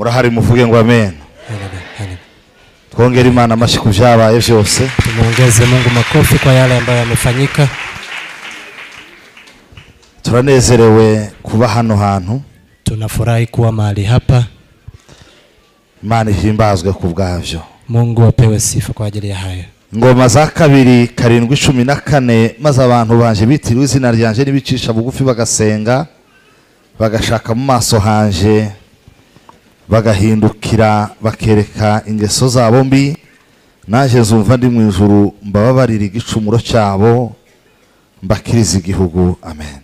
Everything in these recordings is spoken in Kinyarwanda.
murahari muvuge ngo amen. Twongere Imana amashyi ku byabaye byose. Tumuongeze Mungu makofi kwa yale ambayo yamefanyika. Turanezerewe kuba hano hantu. Tunafurahi kuwa mahali hapa. Imana ihimbazwe ku bwavyo. Mungu apewe sifa kwa ajili ya hayo. Ngoma za 2:14 maze abantu banje bitiriwe izina ryanje nibicisha bugufi bagasenga bagashaka mu maso hanje bagahindukira bakereka ingeso zabo mbi naje nzumva ndi mu ijuru mbababarira igicumuro cyabo mbakiriza igihugu. Amen.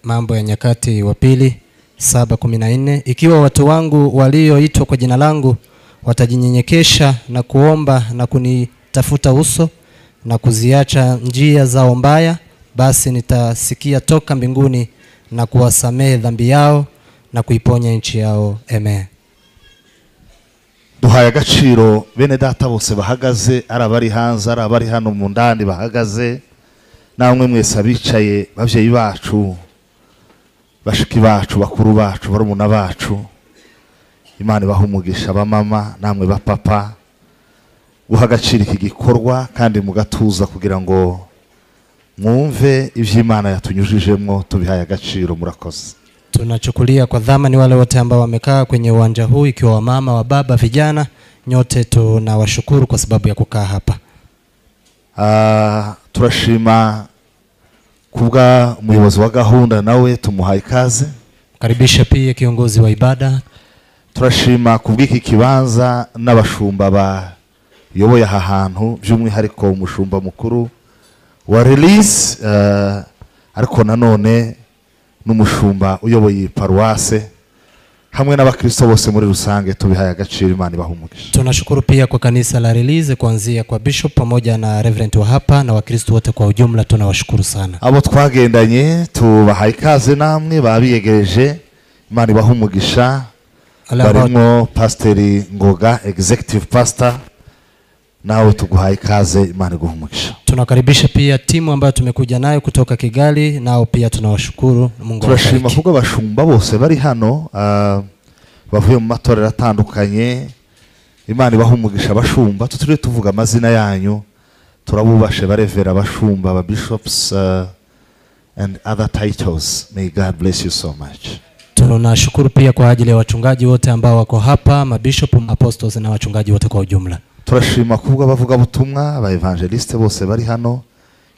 Mambo ya Nyakati wa pili 7:14 ikiwa watu wangu walioitwa kwa jina langu watajinyenyekesha na kuomba na kunitafuta uso na kuziacha njia zao mbaya, basi nitasikia toka mbinguni na kuwasamehe dhambi yao na kuiponya nchi yao. Amen. Duhaye agaciro bene data bose bahagaze, arabari hanze arabari hano mu ndani bahagaze, namwe mwese abicaye bavyeyi bacu bashiki bacu bakuru bacu barumuna bacu. Imana bahumugisha ba mama namwe ba papa guhagacira iki gikorwa kandi mugatuza kugira ngo mwumve ivyo Imana yatunyujijemo. Tubihaye agaciro, murakoze. Tunachukulia kwa dhamani wale wote ambao wamekaa kwenye uwanja huu, ikiwa wa mama wa baba vijana, nyote tunawashukuru kwa sababu ya kukaa hapa. Turashima kubwa umuyobozi wa gahunda nawe tumuhaye ikaze. Karibisha pia kiongozi wa ibada. Turashima kubw'iki kibanza n'abashumba ba yoboye aha hantu, by'umwihariko umushumba mukuru wa release ariko nanone n'umushumba uyoboye paruwase hamwe n'abakristo bose muri rusange. Tubihaye agaciro, Imana ibahumugisha. Tunashukuru pia kwa kanisa la release kuanzia kwa bishop pamoja na reverend wa hapa na wakristo wote kwa ujumla, tunawashukuru sana. Abo twagendanye tubahaye ikaze, namwe babiyegereje, Imana ibahumugisha. Barimo Pastor Ngoga executive pastor, nawe tuguhaye ikaze, Imana iguhumugisha. Tunakaribisha pia timu ambayo tumekuja nayo kutoka Kigali, nao pia tunawashukuru. Mungu turashima kuko bashumba bose bari hano bavuye mu matorero atandukanye. Imana ibahumugisha bashumba. Tuturi tuvuga amazina yanyu, turabubashe barevera bashumba ba bishops and other titles. May God bless you so much. Tunashukuru pia kwa ajili ya wachungaji wote ambao wako hapa, mabishop, apostles na wachungaji wote kwa ujumla. Turashima kubwa bavuga butumwa aba evangeliste bose bari hano.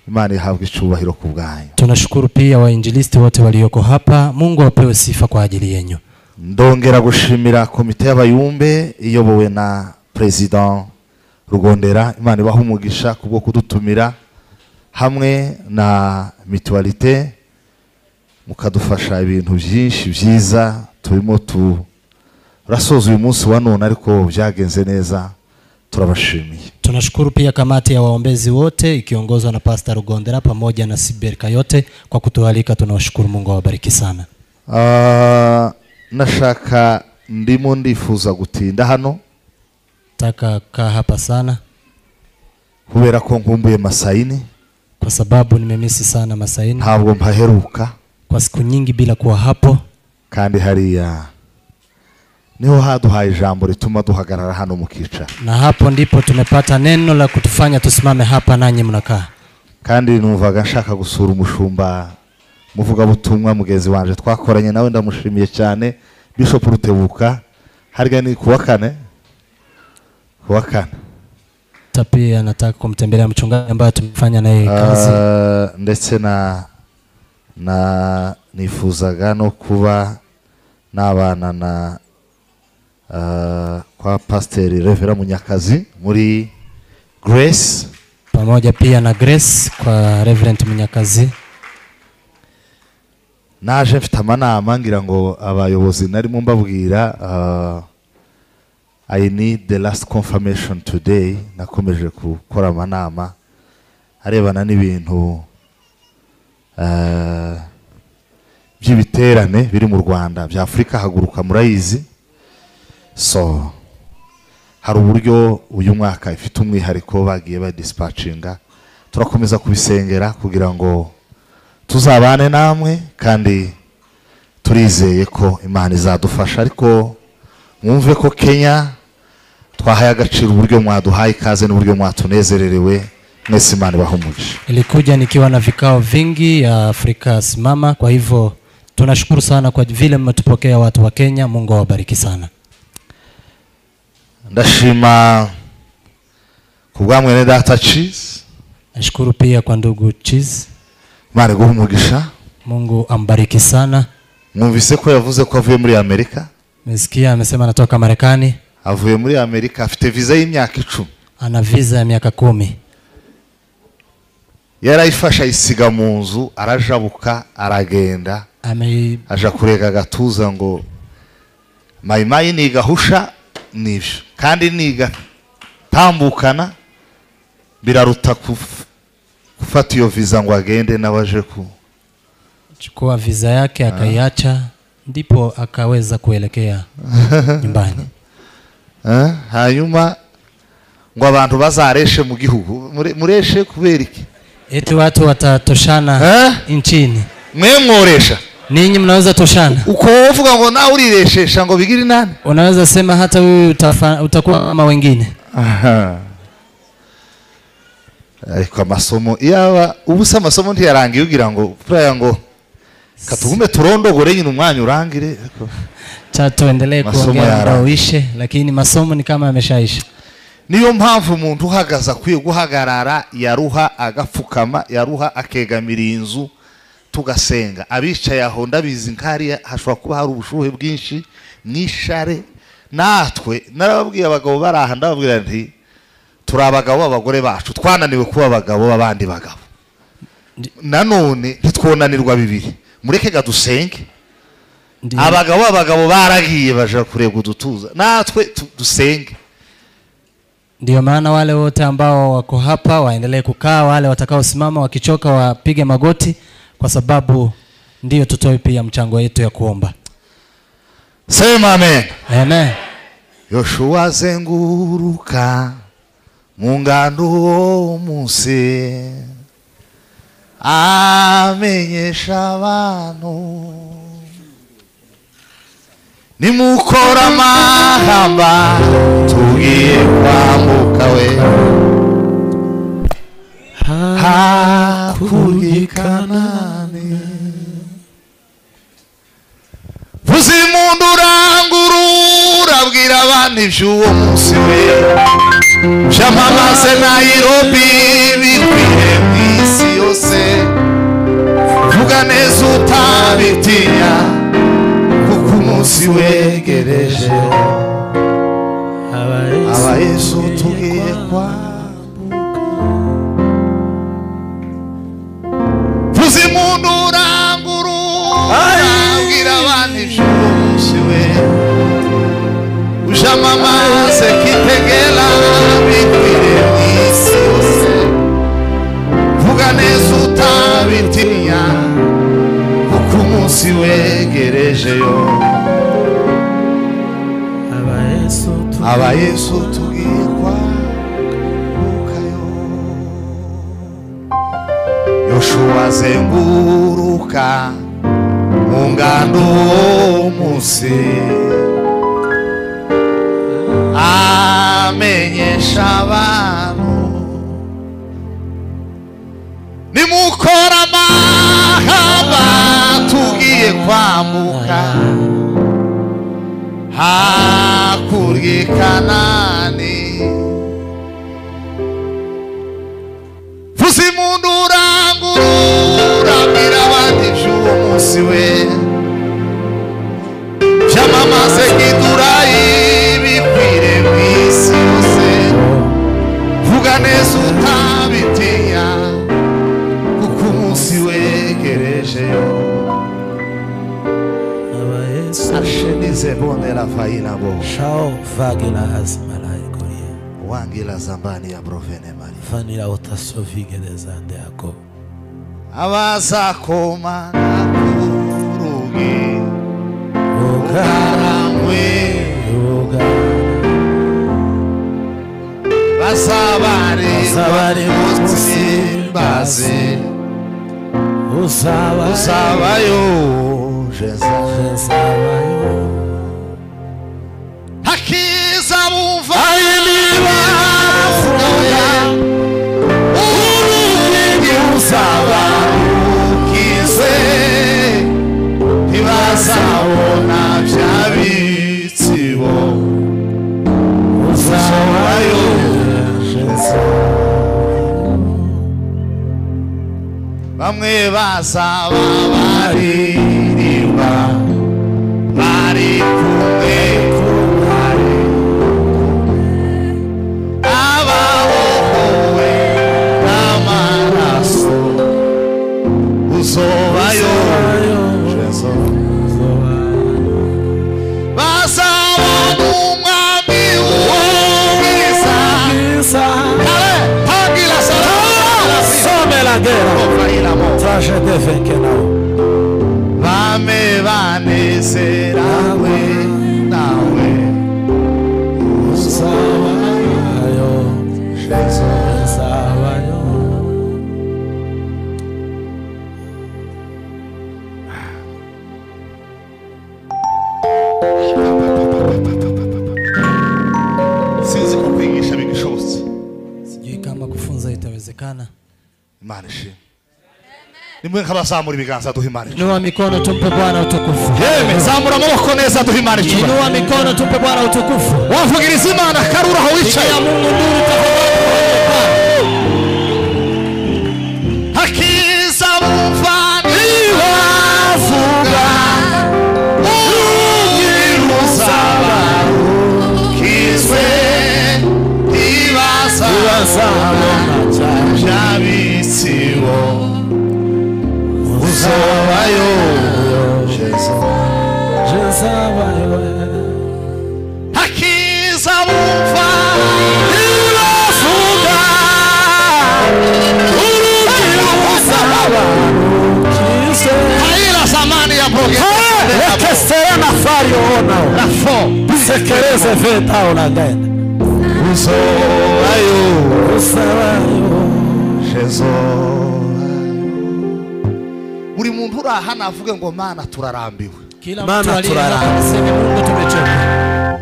Imana ihabwe icubahiro ku bwanyu. Tunashukuru pia wainjilisti wote walioko hapa. Mungu apewe sifa kwa ajili yenu. Ndongera gushimira komite y'abayumbe iyobowe na President Rugondera. Imana ibahumugisha kubwo kudutumira hamwe na mutualité mukadufasha ibintu byinshi byiza. Turimo turasoza uyu munsi wa none ariko byagenze neza, turabashimiye. Tunashukuru pia kamati ya waombezi wote ikiongozwa na Pastor Rugondera pamoja na Siberka yote kwa kutualika. Tunawashukuru, Mungu awabariki sana. Nashaka ndimo ndifuza gutinda hano, taka kaa hapa sana kubera ko nkumbuye Masaini, kwa sababu nimemisi sana Masaini. Ntabwo mpaheruka kwa siku nyingi bila kuwa hapo, kandi hariya niho haduhaye ijambo rituma duhagarara hano mukica, na hapo ndipo tumepata neno la kutufanya tusimame hapa nanyi mnakaa. Kandi numvaga nshaka gusura umushumba muvuga butumwa mugenzi wanje twakoranye nawe, ndamushimiye cyane, Bishop Rutebuka. Harya ni kuwa kane Tapia nataka kumtembelea mchungaji ambaye tumefanya naye kazi, ndetse na nifuzaga no kuba nabana na kwa Pastor Revera Munyakazi muri Grace, pamoja pia na Grace kwa Reverend Munyakazi. Naje mfite amanama ngira ngo abayobozi narimo mbabwira I need the last confirmation today. Nakomeje gukora amanama arebana n'ibintu by'ibiterane biri mu Rwanda bya Afrika haguruka murayizi. So hari uburyo uyu mwaka ifite umwihariko bagiye ba dispatchinga, turakomeza kubisengera kugira ngo tuzabane namwe kandi turizeye ko Imana izadufasha. Ariko mwumve ko Kenya twahaye agaciro uburyo mwaduhaye ikaze n'uburyo mwatunezererewe. Mwese Imana ibahumuje. Ilikuja nikiwa na vikao vingi ya Afrika Simama, kwa hivyo tunashukuru sana kwa vile mmetupokea watu wa Kenya. Mungu awabariki sana. Ndashima kubwa mwene data Cheese. Nashukuru pia kwa ndugu Cheese. Imana iguhe umugisha. Mungu ambariki sana. Mwumvise ko yavuze ko avuye muri Amerika? Mesikia amesema anatoka Marekani. Avuye muri Amerika, afite visa y'imyaka 10. Ana visa ya miaka 10. Yarayifasha isiga mu nzu, arajabuka aragenda. Aja kurega gatuza ngo mayimayi nigahusha nivyo. Kandi niga tambukana biraruta kufata iyo visa ngo agende nabaje chukua visa yake akaiacha, ndipo akaweza kuelekea nyumbani. Hanyuma ngo abantu bazareshe mu gihugu, mureshe kubera iki? Eti watu watatoshana nchini. Mworesha ninyi mnaweza toshana. Uko uvuga ngo na urireshesha ngo bigiri nani? Unaweza sema hata wewe utakuwa kama wengine. Ariko amasomo yaba ubusa amasomo ntiyarangiye ugira ngo puraya ngo katugume turondogore nyine umwanya urangire. Cha tuendelee kuongea uishe, lakini masomo ni kama yameshaisha. Niyo mpamvu umuntu uhagaza kwiye guhagarara, yaruha agapfukama, yaruha akegamira inzu tugasenga. Abicaye aho ndabizi nkari hashobora kuba hari ubushuhe bwinshi nishare. Natwe narababwiye abagabo baraha, ndababwira nti turi abagabo b'abagore bacu, twananiwe kuba abagabo b'abandi bagabo. Nanone ntitwonanirwa bibiri, mureke gadusenge. Abagabo baragiye baje kureba udutuza, natwe dusenge. Ndio maana wale wote ambao wako hapa waendelee kukaa, wale watakao simama wakichoka wapige magoti, kwa sababu ndio tutoe pia mchango wetu ya kuomba. Sema amen. Amen. Yoshua azenguruka mu ngando munsi, amenyesha abantu nimukora amahamba tugiye kwambuka we hakurya Kanani. Vuza impundu urangurura, abwira abandi iby'uwo munsi we, byamamaze Nairobi bikwire mu isi yose. Vuga neza utabitinya kuko umunsi wegereje. Aba Yesu tugiye kwambuka. Vuza impundu urangurura, abwira abandi iby'uwo munsi we, byamamaze Kitengela bikwire mu isi yose. Vuga neza utabitinya kuko umunsi wegerejeyo. Aba Yesu tugiye kwambukayo. Yoshua azenguruka mu ngando munsi, amenyesha abantu nimukora amahamba tugiye kwambuka hakurya Kanani. Vuza impundu urangurura, abwira abandi iby'uwo munsi we, byamamaze Gidurayi bikwire mu isi yose. Vuga neza utabitinya kuko umunsi wegerejeyo. Ashenize bonera faina bo shao vagila hazmalai korie wangila zambani ya brovene mari fanira otasovige dezande yako abazakoma nakurugi ugaramwe basabari musimbaze usabayo bamwe bazaba baririmba bari kumwe ababohowe n'amaraso uzobayo bazabona umwami w'ubwiza tangira Some la guerra. Traje de venkenao. bame banezerawe nawe Usawayo. Usawayo. sinzi kukwigisha bigishobotse Sijui kama kufunza itawezekana. Imana ishimwe nimwe nk'abazamura ibiganza duha Imana ishimwe Inua mikono tumpe Bwana utukufu. yeme zamura amaboko neza duha Imana ishimwe Inua mikono tumpe Bwana utukufu. wavugiriza Imana karura aho wicaye Ya Mungu nuru tafadhali. hakiza mufani wavuga ubwiruzaba kizwe ibazaba jabitsibo uzobayo hakiza mufani wavuga haila zamani ya boge Serena fario onao. rafo Sekereze veta onagenda. uzobayo Usawayo. shezo buri muntu uri aha navuge ngo Mana turarambiwe Kila Maana mtu aliye turara. hapa aseme Mungu tumechoka.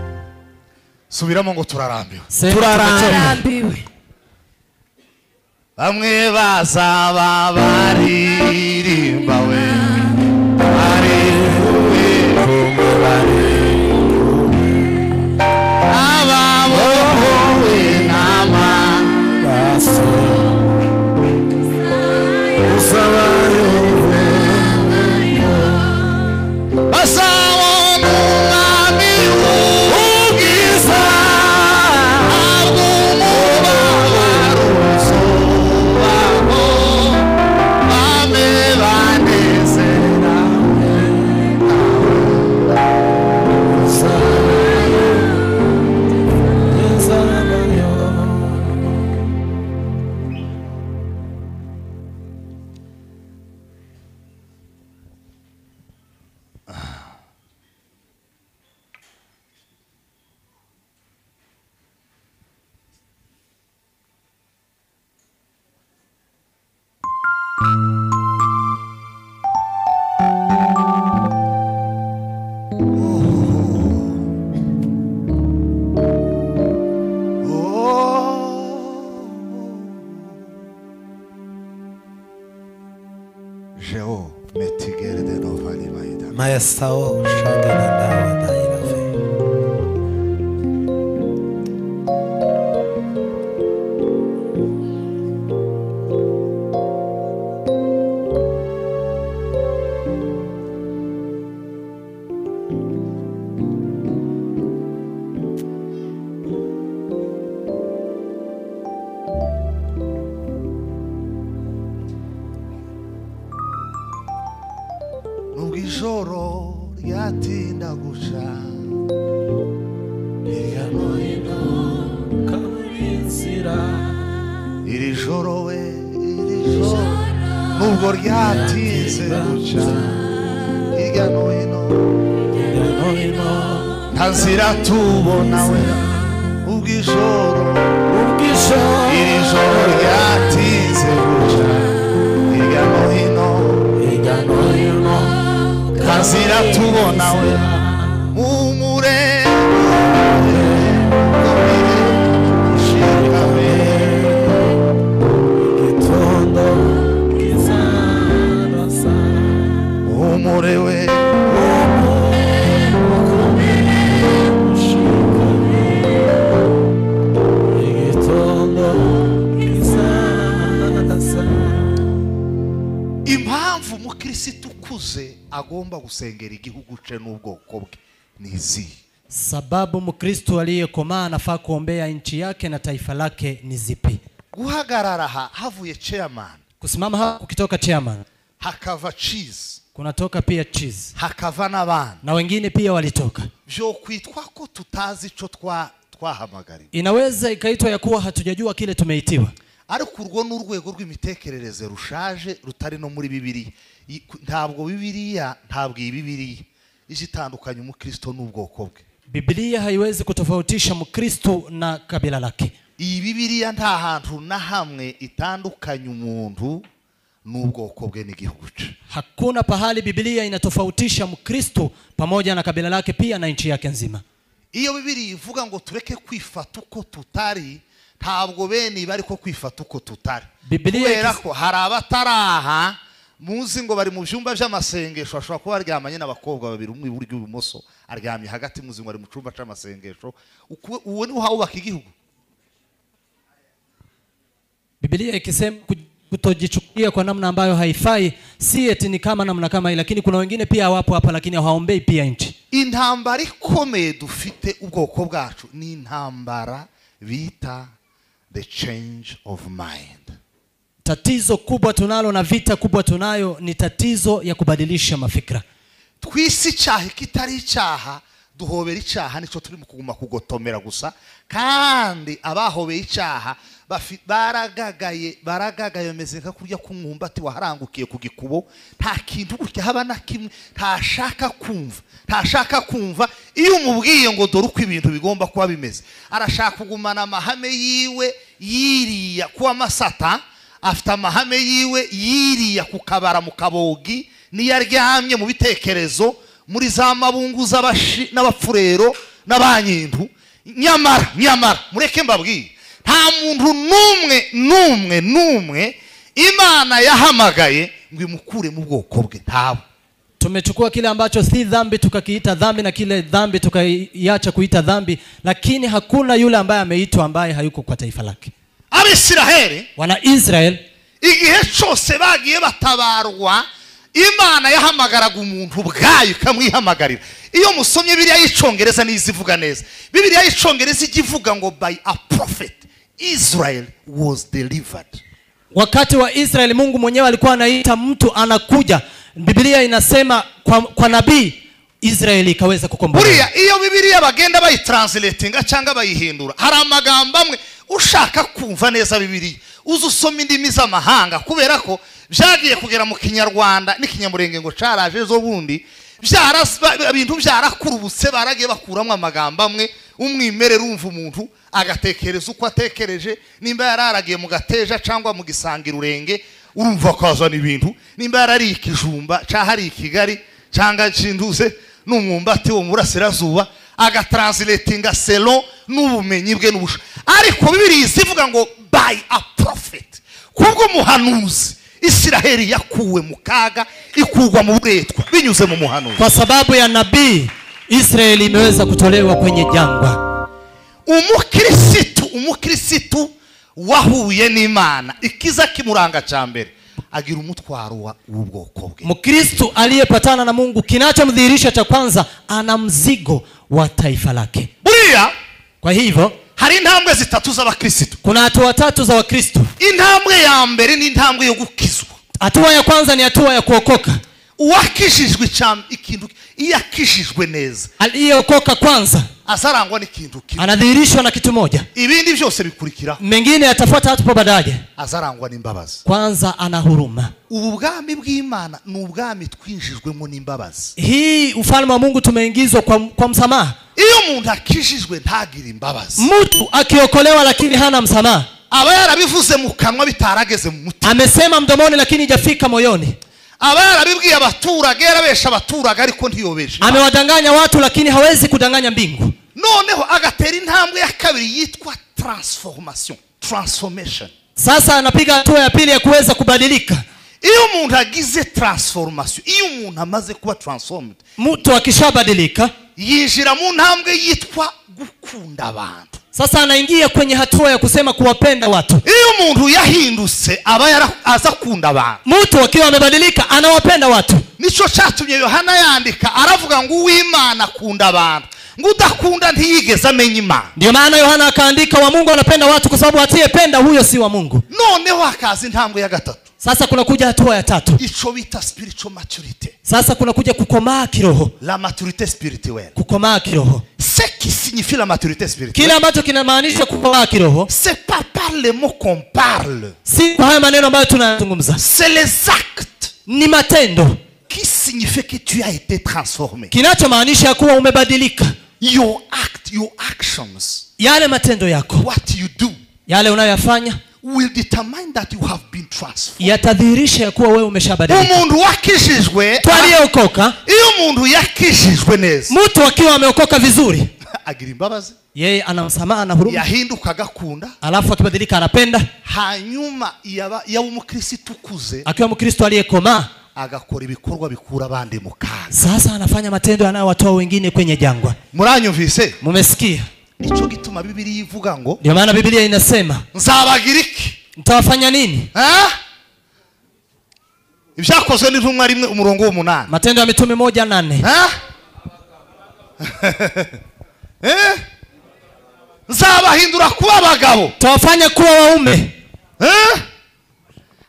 subiramo ngo turarambiwe Sema Turara. tumechoka. bamwe bazaba baririmba we bari ababohowe n'amaraso bazabona umwami w'ubwiza abw'umubabaro uzobaho bame banezerawe Jeo metigere de novali vaida Maestao shangana dawa daira fe. nubwo ijoro ryatinda guca hirya no hino Kaburizira. iri joro we iri joro nubwo ryatinze guca hirya no hino nta nzira tubona we ubwo ijoro iri joro ryatinze guca hirya no hino nta nzira tubona we mumure shikame umure we agomba gusengera igihugu ce n'ubwoko bwe nizi. Sababu Mkristo aliyekomaa anafaa kuombea nchi yake na taifa lake ni zipi? Guhagarara havuye chairman, Kusimama hapa kukitoka chairman, hakava cheese, kunatoka pia cheese, hakava n'abandi, na wengine pia walitoka. Vyo kwitwa ko tutazi ico twahamagariwe. Inaweza ikaitwa ya kuwa hatujajua kile tumeitiwa. Ariko urwo n'urwego rw'imitekerereze rushaje rutari no muri Bibiliya. Ntabwo Bibiliya, ntabwo Bibiliya izitandukanye umukristo n'ubwoko bwe. Biblia haiwezi kutofautisha Mkristo na kabila lake. Iyi Bibiliya nta hantu na hamwe itandukanye umuntu n'ubwoko bwe n'igihugu cye. Hakuna pahali Biblia inatofautisha Mkristo pamoja na kabila lake pia na nchi yake nzima. Iyo Bibiliya ivuga ngo tureke kwifata uko tutari, ntabwo bene bari ko kwifata uko tutari. Kubera ko hari abataraha muzi ngo bari mu byumba by'amasengesho, ashobora kuba aryamanye n'abakobwa babiri, umwe iburyo ibumoso, aryamye hagati, muzi ngo ari mu cyumba cy'amasengesho. Uwo ni uhubaka igihugu. Biblia ikisema kutojichukulia kwa namna ambayo haifai, si eti ni kama namna kama hii, lakini kuna wengine pia wapo hapa lakini hawaombei pia nchi. Intambara ikomeye dufite ubwoko bwacu ni intambara bita the change of mind. Tatizo kubwa tunalo na vita kubwa tunayo ni tatizo ya kubadilisha mafikra. Twisi cyaha kitari icyaha, duhobera icyaha nico turi mu kuguma kugotomera gusa, kandi abahobeye icyaha baragagaye meze nka kurya kumwumbati waharangukiye ku gikubo, nta kintu gutya haba na kimwe, ntashaka kumva. Iyo umubwiye ngo dore uko ibintu bigomba kuba bimeze, arashaka kugumana amahame yiwe yiriya kuwa masata, afite amahame yiwe yiriya kukabara mu kabogi, niyaryamye mu bitekerezo muri za mabungu z'abashi n'abapfurero n'abanyintu. Nyamara mureke mbabwiye, nta muntu numwe Imana yahamagaye ngo imukure mu bwoko bwe. Ntabo. Tumechukua kile ambacho si dhambi tukakiita dhambi, na kile dhambi tukaiacha kuita dhambi, lakini hakuna yule ambaye ameitwa ambaye hayuko kwa taifa lake. Abisiraheli, wana Israel, igihe cyose bagiye batabarwa, Imana yahamagaraga umuntu bwayo ikamwihamagarira. Iyo musomye Bibiliya y'Icyongereza nizivuga neza. Bibiliya y'Icyongereza igivuga ngo by a prophet Israel was delivered. Wakati wa Israeli Mungu mwenyewe alikuwa anaita mtu anakuja. Biblia inasema kwa nabii Israeli ikaweza kukombolewa. Buriya iyo Bibiliya bagenda bayitranslatinga cyangwa bayihindura, hari amagambo amwe ushaka kumva neza Bibiliya uzusoma indimi z'amahanga, kubera ko byagiye kugera mu Kinyarwanda n'ikinyamurenge ngo caraje zo bundi ibintu byarakurubutse, baragiye bakuramo amagambo amwe umwimerere umva umuntu agatekereza uko atekereje. Nimba yararagiye mu Gateja cyangwa mu Gisangira urenge, urumva kaza n'ibintu. Nimba yarari ikijumba cyahari ikigali cyangwa cinduze n'umwumbati wo murasirazuba, agatranslatinga selon n'ubumenyi bwe n'ubusha. Ariko Bibiliya ivuga ngo by a prophet, kubwo muhanuzi Israeli yakuwe mu kaga, ikugwa mu buretwa binyuze mu muhanuzi. Kwa sababu ya nabii Israeli imeweza kutolewa kwenye jangwa. Umukristo wahuye n'Imana, ikiza kimuranga cyambere agira umutwaro w'ubwoko bwe. Mkristo aliyepatana na Mungu, kinachomdhihirisha cha kwanza, ana mzigo wa taifa lake. Buriya kwa hivyo hari intambwe zitatu z'abakristo. Kuna hatua tatu za Wakristo. Intambwe ya mbere ni intambwe yo gukizwa. Hatua ya kwanza ni hatua ya kuokoka. Uwakishijwe cyane ikintu, iyakishijwe neza, aliyeokoka kwanza asarangwa n'ikintu kimwe, anadhihirishwa na kitu moja, ibindi byose bikurikira, mengine yatafuata hapo baadaye. Azarangwa n'imbabazi. Kwanza ana huruma. Ubwami bw'Imana ni ubwami twinjijwemo n'imbabazi. Hii ufalme wa Mungu tumeingizwa kwa msamaha. Iyo umuntu akishijwe ntagira imbabazi, mtu akiokolewa lakini hana msamaha, aba yarabivuze mu kanwa bitarageze mu mutima, amesema mdomoni lakini hajafika moyoni, aba yarabibwiye abaturage, yarabesha abaturage ariko ntiyobeje, amewadanganya watu lakini hawezi kudanganya mbingu. Noneho agatera intambwe ya kabiri yitwa transformation. Sasa anapiga hatua ya pili ya kuweza kubadilika. Iyo umuntu agize transformation, iyo umuntu amaze kuba transformed, mtu akishabadilika, yinjira mu ntambwe yitwa gukunda abantu. Sasa anaingia kwenye hatua ya kusema kuwapenda watu. Iyo umuntu yahindutse aba aza kunda abantu. Mtu akiwa amebadilika anawapenda watu. Nico cyatumye Yohana yandika aravuga ngo uw'Imana akunda abantu. Ngudakunda ntiyigeze amenya Imana. Ndio maana Yohana akaandika wa Mungu anapenda watu kwa sababu asiyependa huyo si wa Mungu. Noneho hakaza intambwe ya gatatu. Sasa kuna kuja hatua ya tatu. Ico bita spiritual maturity. Sasa kuna kuja kukomaa kiroho. La maturité spirituelle. Kukomaa kiroho. Ce qui signifie la maturité spirituelle. Kile ambacho kinamaanisha kukomaa kiroho. C'est pas par les mots qu'on parle. Si kwa haya maneno ambayo tunazungumza. C'est les actes. Ni matendo. Qui signifie que tu as été transformé. Kinachomaanisha kuwa umebadilika. Your act, your actions. Yale matendo yako. What you do. Yale unayoyafanya. Will determine that you have been transformed. Yatadhihirisha ya kuwa wewe umeshabadilika. Umuntu wakishijwe. Aliyeokoka. Iyo umuntu yakishijwe neza. Mtu akiwa ameokoka vizuri. Agira imbabazi. Yeye ana msamaha na huruma. Yahinduka agakunda. Alafu akibadilika anapenda. Hanyuma yaba umukristo ukuze. Akiwa mkristo aliyekomaa. Agakora ibikorwa bikura abandi mu kaga. Sasa anafanya matendo yanayowatoa wengine kwenye jangwa. Muranyumvise? Mumesikia? Nico gituma Biblia ivuga ngo. Ndio maana Biblia inasema. Nzabagira iki? Mtawafanya nini? Ibyakozwe n'intumwa rimwe umurongo w'8. Matendo ya Mitume 1:8. Nzabahindura kuba abagabo. Tawafanya kuwa waume.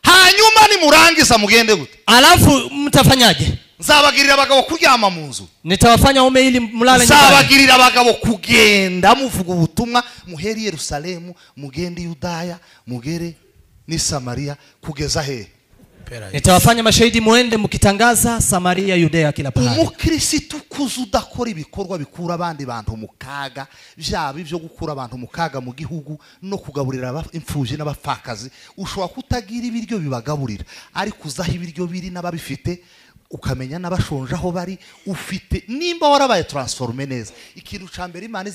Hanyuma ni murangiza mugende gute? Alafu mtafanyaje? Nzabagirira abagabo kuryama mu nzu. Nitawafanya waume ili mlale nyumbani. Nzabagirira abagabo kugenda muvuga ubutumwa muheri Yerusalemu, mugende Yudaya, mugere ni Samaria kugeza he. Nitawafanya mashahidi muende mkitangaza Samaria, Yudea, kila pahali. Umukristo kuzudakora ibikorwa bikura abandi bantu mu kaga, byaba ibyo gukura abantu mu kaga mu gihugu no kugaburira imfuje n'abapfakazi, ushobora kutagira ibiryo bibagaburira ariko uzaho ibiryo biri n'ababifite ukamenya n'abashonje aho bari ufite nimba warabaye transforme neza. Ikintu cambere Imana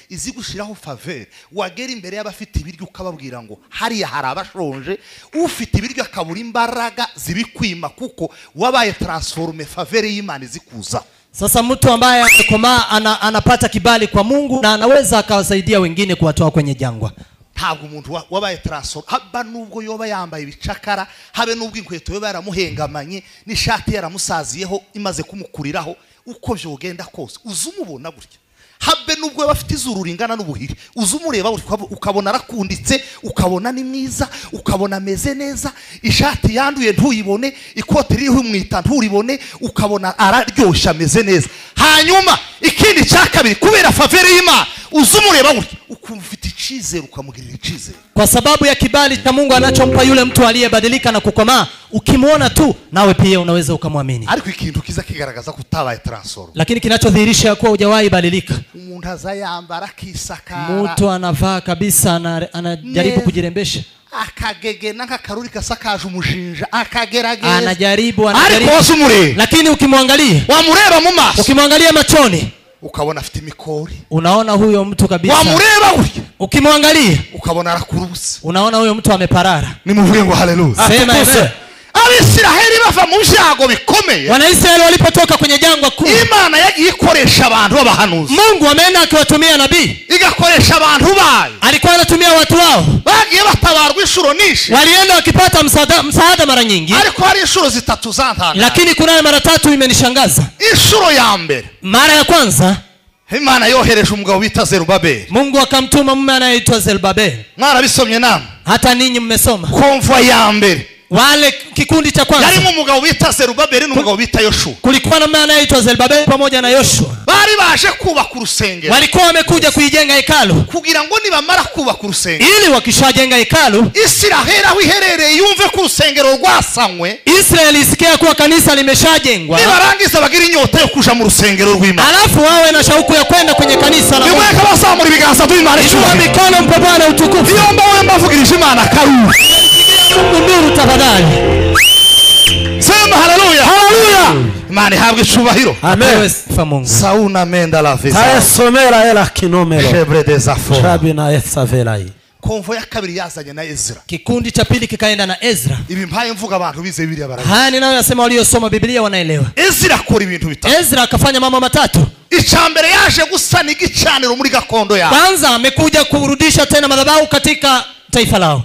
izigushiraho faveur, wagera imbere y'abafite ibiryo ukababwira ngo hariya hari abashonje, ufite ibiryo akabura imbaraga zibikwima kuko wabaye transforme, faveur y'Imana izikuza. Sasa mtu ambaye amekomaa anapata kibali kwa Mungu na anaweza akawasaidia wengine kuwatoa kwenye jangwa. Ntabwo umuntu wabaye transform haba nubwo yoba yambaye ibicakara, habe nubwo inkweto yoba yaramuhengamanye n'ishati yaramusaziyeho imaze kumukuriraho, uko byogenda kose uzumubona gutya. Habe nubwo yoba afite izuru ringana n'ubuhiri, uzumureba ukabona arakunditse, ukabona ni mwiza, ukabona ameze neza, ishati yanduye ntuyibone, ikote ririho umwita nturibone, ukabona araryoshya ameze neza. Hanyuma ikindi cyakabiri kubera faveur y'Imana uzumureba gutya ukumva ufite icizere, ukamugirira icizere kwa sababu ya kibali cha Mungu anachompa yule mtu aliyebadilika na kukomaa. Ukimwona tu nawe pia unaweza ukamwamini. Ariko ikintu kiza kigaragaza kutabaye transform, lakini kinachodhihirisha kuwa hujawahi badilika, umuntu azayambara kisakara, mtu anavaa kabisa, anajaribu kujirembesha, akagege n'akakaruri kasakaje umushinja, akagerageza anajaribu, ariko wasumure. Lakini ukimwangalia, wamureba mu maso, ukimwangalia machoni, ukabona afite mikori, unaona huyo mtu kabisa. Wamureba urya, ukimwangalia ukabona arakurubuse, unaona huyo mtu ameparara. Nimuvuge ngo haleluya. Sema amen. Abisiraheli bava mu byago bikomeye. Wanaisraeli walipotoka kwenye jangwa kuu, Imana yagiye ikoresha abantu b'abahanuzi. Mungu ameenda akiwatumia nabii, igakoresha abantu bayo. Alikuwa anatumia watu wao, bagiye batabarwa inshuro nyinshi, walienda wakipata msaada mara nyingi, ariko hari inshuro zitatu zantana, lakini kuna mara tatu imenishangaza. Inshuro ya mbere, mara ya kwanza Imana yohereje umugabo bita Zerubabeli. Mungu akamtuma mume anayeitwa Zerubabeli. Mara bisomye namwe, hata ninyi mmesoma. Konvoi ya mbere, wale kikundi cha kwanza, yarimo umugabo bita Zerubabeli n'umugabo bita Yoshua. Kulikuwa na mume anayeitwa Zerubabeli pamoja na Yoshua. Bari baje kubaka urusengero, walikuwa wamekuja kuijenga hekalu, kugira ngo nibamara kubaka urusengero, ili wakishajenga hekalu, Israeli aho iherereye yumve ko urusengero rwasanywe, Israeli isikia kuwa kanisa limeshajengwa, nibarangiza bagira inyota yo kuja mu rusengero rw'Imana, alafu wawe na shauku ya kwenda kwenye kanisa la Mungu. Nimweka basamura ibiganza by'Imana icyubahiro, mikono mpe Bwana utukufu. Iyo mbawe mbavugirije Imana karu, Mungu nduru tafadhali. Sema haleluya. Haleluya. Imana ihabwe icyubahiro. Amen. Mungu. Sauna menda la visa. Taesomera ela kinomero. Shebre des afos. Shabi na esavelai. Konvo ya kabiri yazanye na Ezra. Kikundi cha pili kikaenda na Ezra. Ibi mpaye mvuga abantu bize Biblia barabona. Haya ninayoyasema waliosoma Biblia wanaelewa. Ezra akora ibintu bitatu. Ezra akafanya mambo matatu. Icambere yaje gusana igicaniro muri gakondo yabo. Kwanza amekuja kurudisha tena madhabahu katika taifa lao.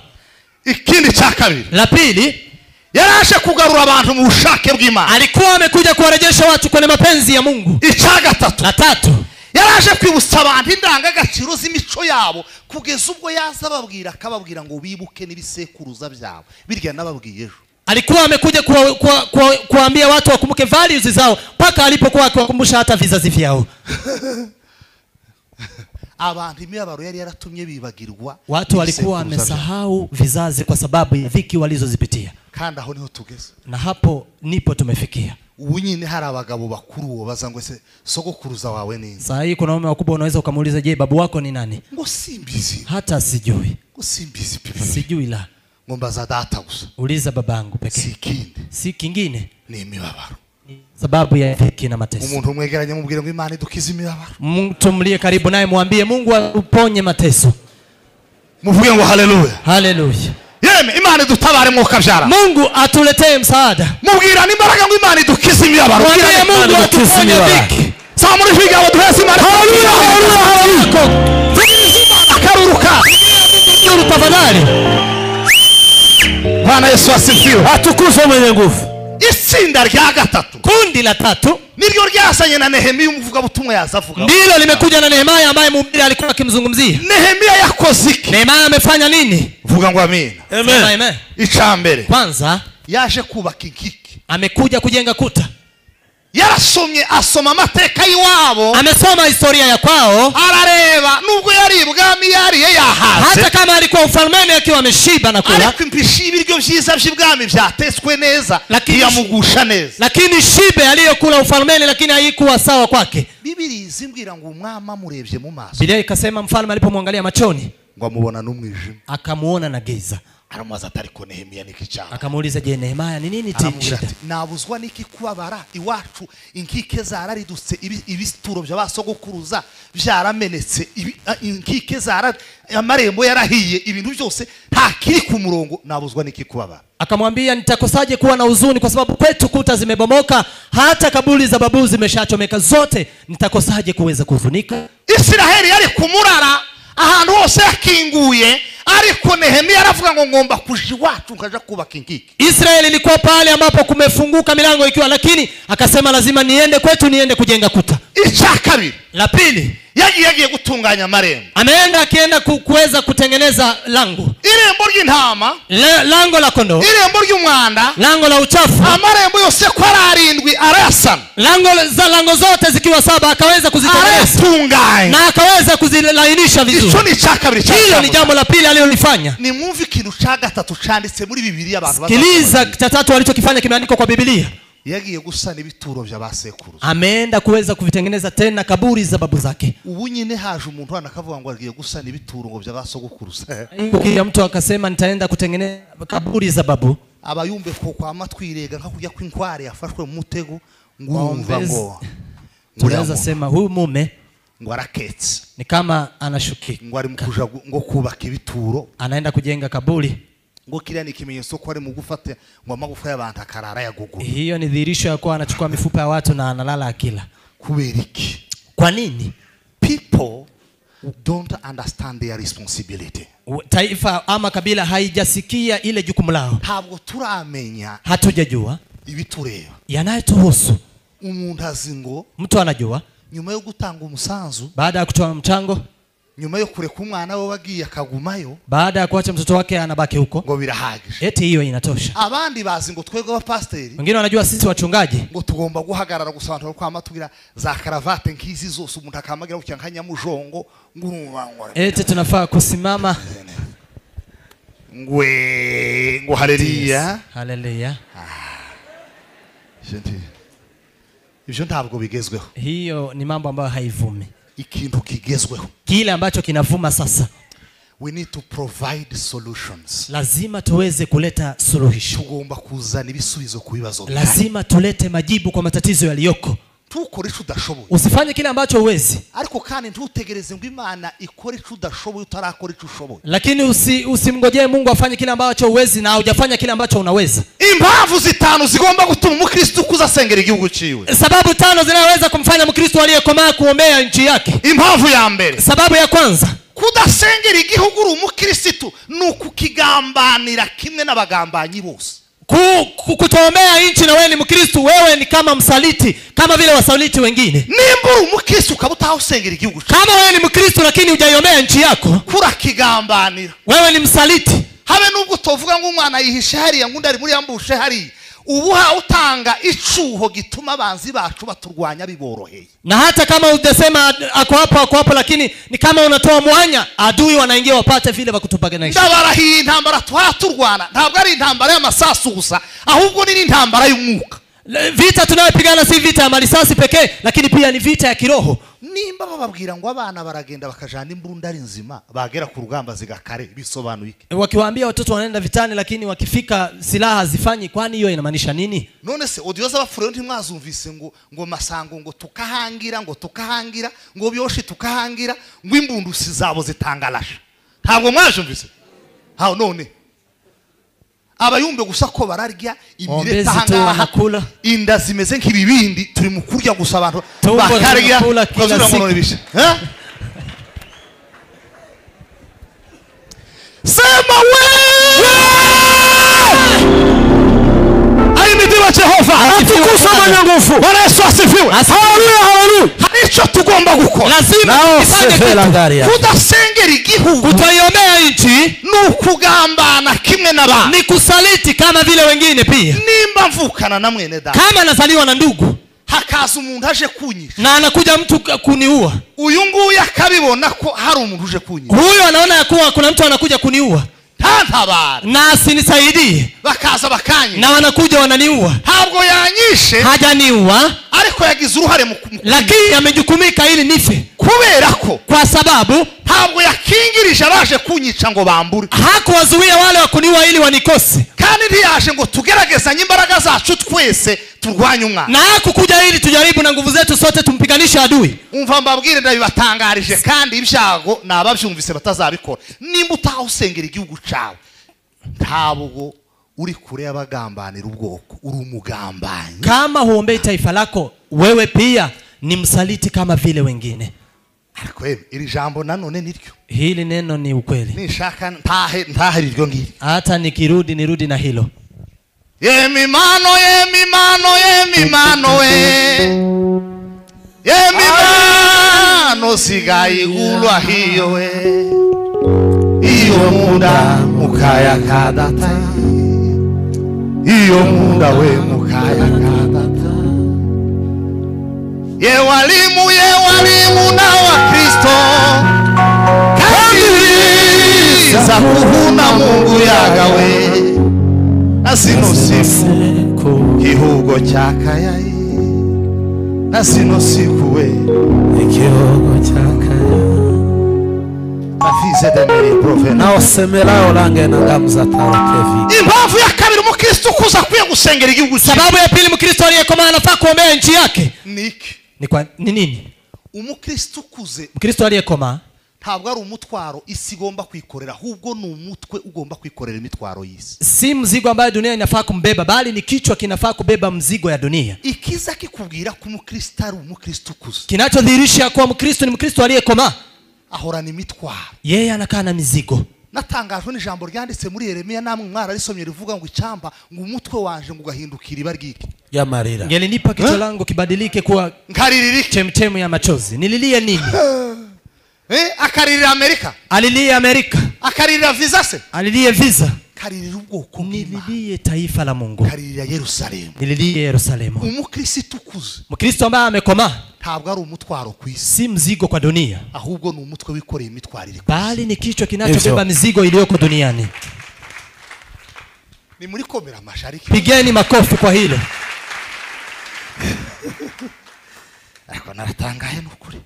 Ikindi cha kabiri, La pili, yaraje kugarura abantu mu bushake bw'Imana. alikuwa amekuja kuwarejesha watu kwenye mapenzi ya Mungu. Icya gatatu, La tatu, yaraje kwibutsa abantu indangagaciro z'imico yabo kugeza ubwo yaza babwira akababwira ngo bibuke n'ibisekuruza byabo. Birya nababwiye ejo. alikuwa amekuja kuambia watu wakumbuke values zao mpaka alipokuwa akiwakumbusha hata vizazi vyao. Abantu imibabaro yari yaratumye bibagirwa. Watu walikuwa wamesahau vizazi kwa sababu ya dhiki walizozipitia. Kandi aho niho tugeze. Na hapo nipo tumefikia. Ubu nyine hari abagabo bakuru baza ngo se sogokuruza wawe nini? Sasa hii kuna waume wakubwa unaweza ukamuuliza, je, babu wako ni nani? Ngo simbizi. Hata sijui. Ngo simbizi pipi. Sijui la. Ngo mbaza data gusa. Uliza babangu pekee. Sikinde. Si kingine. Ni imibabaro. Sababu ya dhiki na mateso. Umuntu mwegeranye mubwire ngo Imana idukize imibabaro. Mtu mlie karibu naye muambie Mungu uponye mateso. Muvuge ngo haleluya. Haleluya. Yeme Imana idutabare mwuka byara. Mungu atuletee msaada. Mubwira nimbaraga ngo Imana idukize imibabaro. Mwambie Mungu atuponye dhiki. Sawa muri figa abo duhese Imana. Haleluya haleluya. Akaruruka. Mungu tafadhali. Bwana Yesu asifiwe. Atukuzwe mwenye nguvu. Itsinda rya gatatu, kundi la tatu, niryo ryasanye na Nehemiya umuvuga butumwa yazavuga. Ndilo limekuja na Nehemia ambaye mhubiri alikuwa akimzungumzia. Nehemiya yakoze iki? Nehemia amefanya nini? Vuga ngo amen. Amen. Amen. Icambere, kwanza yaje kubaka inkiki. amekuja kujenga kuta. Yarasomye asoma amateka y'iwabo. Amesoma historia ya kwao. Arareba nubwo yari ibwami yari yahaze. Hata kama alikuwa ufalmeni akiwa ameshiba na kula. Ariko impishi ibiryo byiza by'ibwami byateswe neza, yamugusha neza. Lakini shibe aliyokula ufalmeni lakini haikuwa sawa kwake. Bibiri zimbwira ngo umwama murebye mu maso. Biblia ikasema mfalme alipomwangalia machoni, ngo amubona n'umwijima. Akamuona na giza. Aramubaza atari ko Nehemiya nikicaha. Akamuuliza, je, Nehemia ni nini tishida? Nabuzwa niki kubabara iwacu inkike zararidutse ibisturo by'abasogokuruza byaramenetse inkike zara amarembo yarahiye ibintu byose nta kiri ku murongo, nabuzwa niki kubabara? Akamwambia, nitakosaje kuwa na huzuni kwa sababu kwetu kuta zimebomoka, hata kaburi za babu zimeshachomeka zote, nitakosaje kuweza kuhuzunika? Israeli yari kumurara ahantu hose yakinguye, ariko Nehemiya aravuga ngo ngomba kuji watu nkaja kubaka inkiki. Israeli ilikuwa pale ambapo kumefunguka milango ikiwa, lakini akasema lazima niende kwetu, niende kujenga kuta. Ichakabiri, la pili, yagiye gutunganya marembo. Ameenda akienda kuweza kutengeneza lango. Irembo ry'intama, lango la kondoo, irembo ry'umwanda, lango la uchafu. Amarembo yose ko arindwi arasana. Lango zote zikiwa 7 akaweza kuzitengeneza na akaweza kuzilainisha vizuri. Icho ni chakabiri. Hilo ni jambo la pili alilolifanya. Ni mwumvi kintu cha gatatu chanditse muri Biblia abantu baza. Sikiliza cha tatu alichokifanya kimeandikwa kwa Biblia. Yagiye gusana ibituro by'abasekuruza. Ameenda kuweza kuvitengeneza tena kaburi za babu zake. Ubu nyine haje umuntu anakavuga ngo agiye gusana ibituro ngo by'abasogokuruza. Kila mtu akasema nitaenda kutengeneza kaburi za babu. Abayumbe ko kwa matwirega nka kujya kwinkware yafashwe mu mutego ngurumva ngo. Tunaweza sema huyu mume ngo araketse. Ni kama anashukika. Ngo ari mukuja ngo kubaka ibituro. Anaenda kujenga kaburi. Ngo kila ni kimenyetso ko ari mu gufata ngo amagufa y'abantu akarara yagugu. Hiyo ni dhihirisho ya kuwa anachukua mifupa ya watu na analala akila. Kuberiki. Kwa nini? People don't understand their responsibility. Taifa ama kabila haijasikia ile jukumu lao. Ntabwo turamenya. Hatujajua ibitureba. Yanayotuhusu. Umuntu azingo. Mtu anajua. Nyuma yo gutanga umusanzu. Baada ya kutoa mchango. Nyuma yo kureka umwana we wagiye akagumayo. Baada ya kuacha mtoto wake anabaki huko. Ngo birahagije. Eti hiyo inatosha. Abandi bazi ngo twego abapasteri. Wengine wanajua sisi wachungaji. Ngo tugomba guhagarara gusantura kwa amatugira za karavate nkizi zose umuntu akamagira ucyankanya mujongo ngurumangwa. Eti tunafaa kusimama. Ngo haleluya. Haleluya. Ibyo ntabwo bigezweho. Hiyo ni mambo ambayo haivumi. Ikintu kigezweho. Kile ambacho kinavuma sasa. We need to provide solutions. Lazima tuweze kuleta suluhisho. Tugomba kuzana ibisubizo ku bibazo. Lazima tulete majibu kwa matatizo yaliyoko. ntukore ico udashoboye, usifanye kile ambacho huwezi, ariko kandi ntutegereze ngo Imana ikore ico udashoboye utarakora ico ushoboye. lakini usimngojee Mungu afanye kile ambacho huwezi na hujafanya kile ambacho unaweza. Impamvu zitanu zigomba gutuma umukristo kuzasengera igihugu ciwe. Sababu 5 zinaweza kumfanya Mkristo aliyekomaa kuombea nchi yake. Impamvu ya mbere, Sababu ya kwanza, kudasengera igihugu uri umukristo nukukigambanira kimwe n'abagambanyi bose. Kutoombea nchi na wewe ni Mkristo, wewe ni kama msaliti, kama vile wasaliti wengine. Nimba uri umukristo ukabutaho usengera igihugu ciwe, Kama wewe ni Mkristo lakini hujaiombea nchi yako, kurakigambanira, wewe ni msaliti. Habe nubwo tovuga ngo umwana yihishe hariya ngundi ari muri yambushe hariya, ubuha utanga icuho gituma abanzi bacu baturwanya biboroheye. Na hata kama hujasema ako hapo, lakini ni kama unatoa mwanya, adui wanaingia wapate vile bakutupaganisha. Ndabarahiye intambara twaturwana ntabwo ari intambara y'amasasu gusa, ahubwo ni intambara y'umwuka. Vita tunayopigana si vita ya malisasi pekee, lakini pia ni vita ya kiroho. Nimba bababwira ngo abana baragenda bakajana imbunda ari nzima, bagera ku rugamba zigakare, bisobanuye iki? Wakiwaambia watoto wanaenda vitani lakini wakifika silaha hazifanyi, kwani hiyo inamaanisha nini? None se odioza bafure ntimwazumvise ngo masango ngo tukahangira ngo byoshi tukahangira ngo imbundu sizabo zitangalasha. Ntabwo mwajumvise? Hao none abayumbe gusa ko bararya imireta hangaha, inda zimeze nk'ibibindi, turi mu kurya gusa abantu bakarya bazura ngo none bishe. Sema wewe Ahimidiwe Jehova, atukuzwe mwenye nguvu. Bwana Yesu asifiwe. Haleluya, haleluya. Haricho tugomba gukora, lazima tufanye kudasengera igihugu, kutoiombea nchi, nukugambana kimwe n'abantu, ni kusaliti kama vile wengine pia. Nimba mvukana na mwene dada, kama nazaliwa na ndugu, hakaza umuntu aje kunyisha na anakuja mtu kuniua, uyu nguyu akabibona ko hari umuntu uje kunyisha, huyo anaona ya kuwa kuna mtu anakuja kuniua, ntabara na asinisaidie, bakaza bakanye, na wanakuja wananiua. Ntabwo yanyishe, hajaniua, ariko yagize uruhare mu lakini amejukumika ili nife, kubera ko kwa sababu ntabwo yakingirije abaje kunyica ngo bambure, hakuwazuia wale wa kuniua ili wanikose, kandi ntiyaje ngo tugeragezanye imbaraga zacu twese turwanye umwana, na hakukuja ili tujaribu na nguvu zetu sote tumpiganishe adui. Umva mbabwire ndabibatangarije, kandi ibyago nabavyumvise batazabikora. Nimba utahusengera igihugu cawe, ntabwo uri kure y'abagambanira ubwoko, uri umugambanyi. Kama huombei taifa lako, wewe pia ni msaliti kama vile wengine. Ariko iri jambo nanone niryo, hili neno ni ukweli. Nishaka ntahe iryo ngiri, hata nikirudi nirudi na hilo. Yemimano sigaye gulwa hiyo we, iyo muda mukaya kadata, iyo muda we mukaya kadata. Ye walimu na wa Kristo, kadiri za kuhuna Mungu yagawe, nasino siku kihugo chakayai, nasino siku we ikihugo chakayai. Afise demeri profena nao semera olange na gamza tarokevi. Impamvu ya kabiri Mkristo kuza kuya gusengera igihugu. Sababu ya pili Mkristo aliyekomaa anafaa kuombea nchi yake niki ni nini? Umukristo kuze, Mkristo aliyekomaa ntabwo ari umutwaro isi igomba kwikorera, ahubwo ni umutwe ugomba kwikorera imitwaro y'isi. Si mzigo ambayo dunia inafaa kumbeba, bali ni kichwa kinafaa kubeba mzigo ya dunia. Ikiza kikubwira ko umukristo ari umukristo kuze, kinachodhihirisha kuwa Mkristo ni Mkristo aliyekomaa, ahorana imitwaro, yeye anakaa na mizigo. Natangajwe n'ijambo ryanditse muri Yeremiya, namwe mwararisomye, rivuga ngo icamba ngo umutwe wanje ngo gahindukira ibargike ya marira. Ngelinipa kichwa langu kibadilike kuwa chemchemu ya machozi. Nililie nini? Akaririra Amerika, alilie Amerika. Akaririra visa se, alilie visa. Karirira ubwoko, nililie taifa la Mungu. Karirira Yerusalemu, nililie Yerusalemu. Umukristo kuze, Mkristo ambaye amekomaa ntabwo ari umutwaro kwisi, si mzigo kwa dunia, ahubwo ni umutwe wikoreye imitwarire, bali ni kichwa kinachobeba mizigo iliyoko duniani. Ni muri komera mashariki, pigeni makofi kwa hilo. Ariko naratangaye n'ukuri,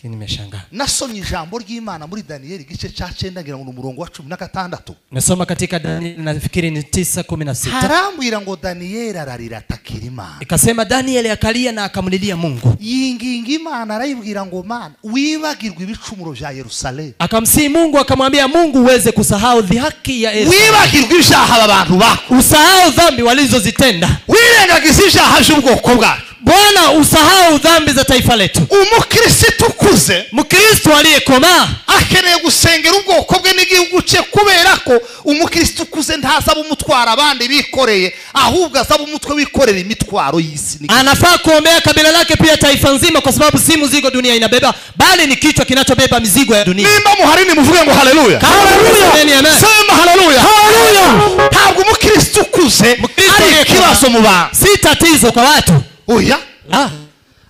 nimeshangaa. Nasomye ijambo ry'Imana muri Daniel igice ca 9 ngira ngo umurongo wa 16. Nasoma katika Daniel nafikiri ni 9:16. Harambwira ngo Daniel ararira atakira Imana. Ikasema Daniel akalia na akamlilia Mungu. Yinginga Imana arayibwira ngo Mana wibagirwe ibicumuro vya Yerusalemu. Akamsihi Mungu akamwambia Mungu uweze kusahau dhihaki ya Yerusalemu. Wibagirwe ibyaha abantu bako. Usahau dhambi walizozitenda. Wirengagiza ibyaha by'ubwoko bwacu. Bwana usahau dhambi za taifa letu. Umukristo ukuze, Mkristo aliyekomaa akeneye gusengera ubwoko bwe n'igihugu cye kubera ko umukristo ukuze ntazaba umutwara abandi bikoreye ahubwo azaba umutwe wikorera imitwaro y'isi. Anafaa kuombea kabila lake pia taifa nzima kwa sababu si mzigo dunia inabeba bali ni kichwa kinachobeba mizigo ya dunia. Nimba muharini muvuge ngo haleluya. Haleluya. Sema haleluya. Haleluya. Ntabwo umukristo ukuze ari ikibazo mu bantu. Si tatizo kwa watu. Oya.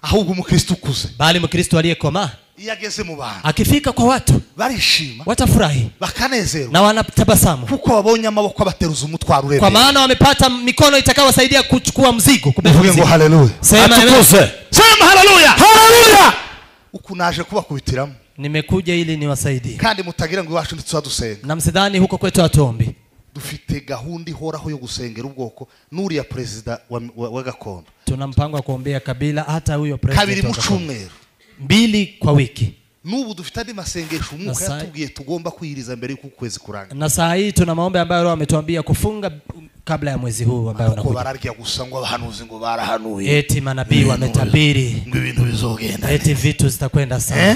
Ahubwo umukristo ukuze bali mkristo aliyekomaa yageze mu bantu akifika kwa watu barishima watafurahi bakanezerwa na wanatabasamu kuko babonye amaboko abateruza umutwaro urebe kwa maana wamepata mikono itakayowasaidia kuchukua mzigo kubeba mzigo. Ngo haleluya. Sema haleluya. Haleluya. Ukunaje kubakubitiramo nimekuja ili niwasaidie kandi mutagira ngo iwacu ntitwadusenga na msidhani huko kwetu atuombi. Dufite gahunda ihoraho yo gusengera ubwoko nuri ya president wa gakondo. Tuna mpango wa kuombea kabila hata huyo president kabiri mu cyumweru 2 kwa wiki. Nubu dufite andi masengesho umwuka yatubwiye tugomba kwiriza mbere y'uko kwezi kuranga. Na saa hii tuna maombi ambayo Roho ametuambia kufunga kabla ya mwezi huu ambao unakuja. Ko bararya gusa ngo abahanuzi ngo barahanuye. Eti manabii wametabiri ngo ibintu bizogenda. Eti vitu zitakwenda sawa.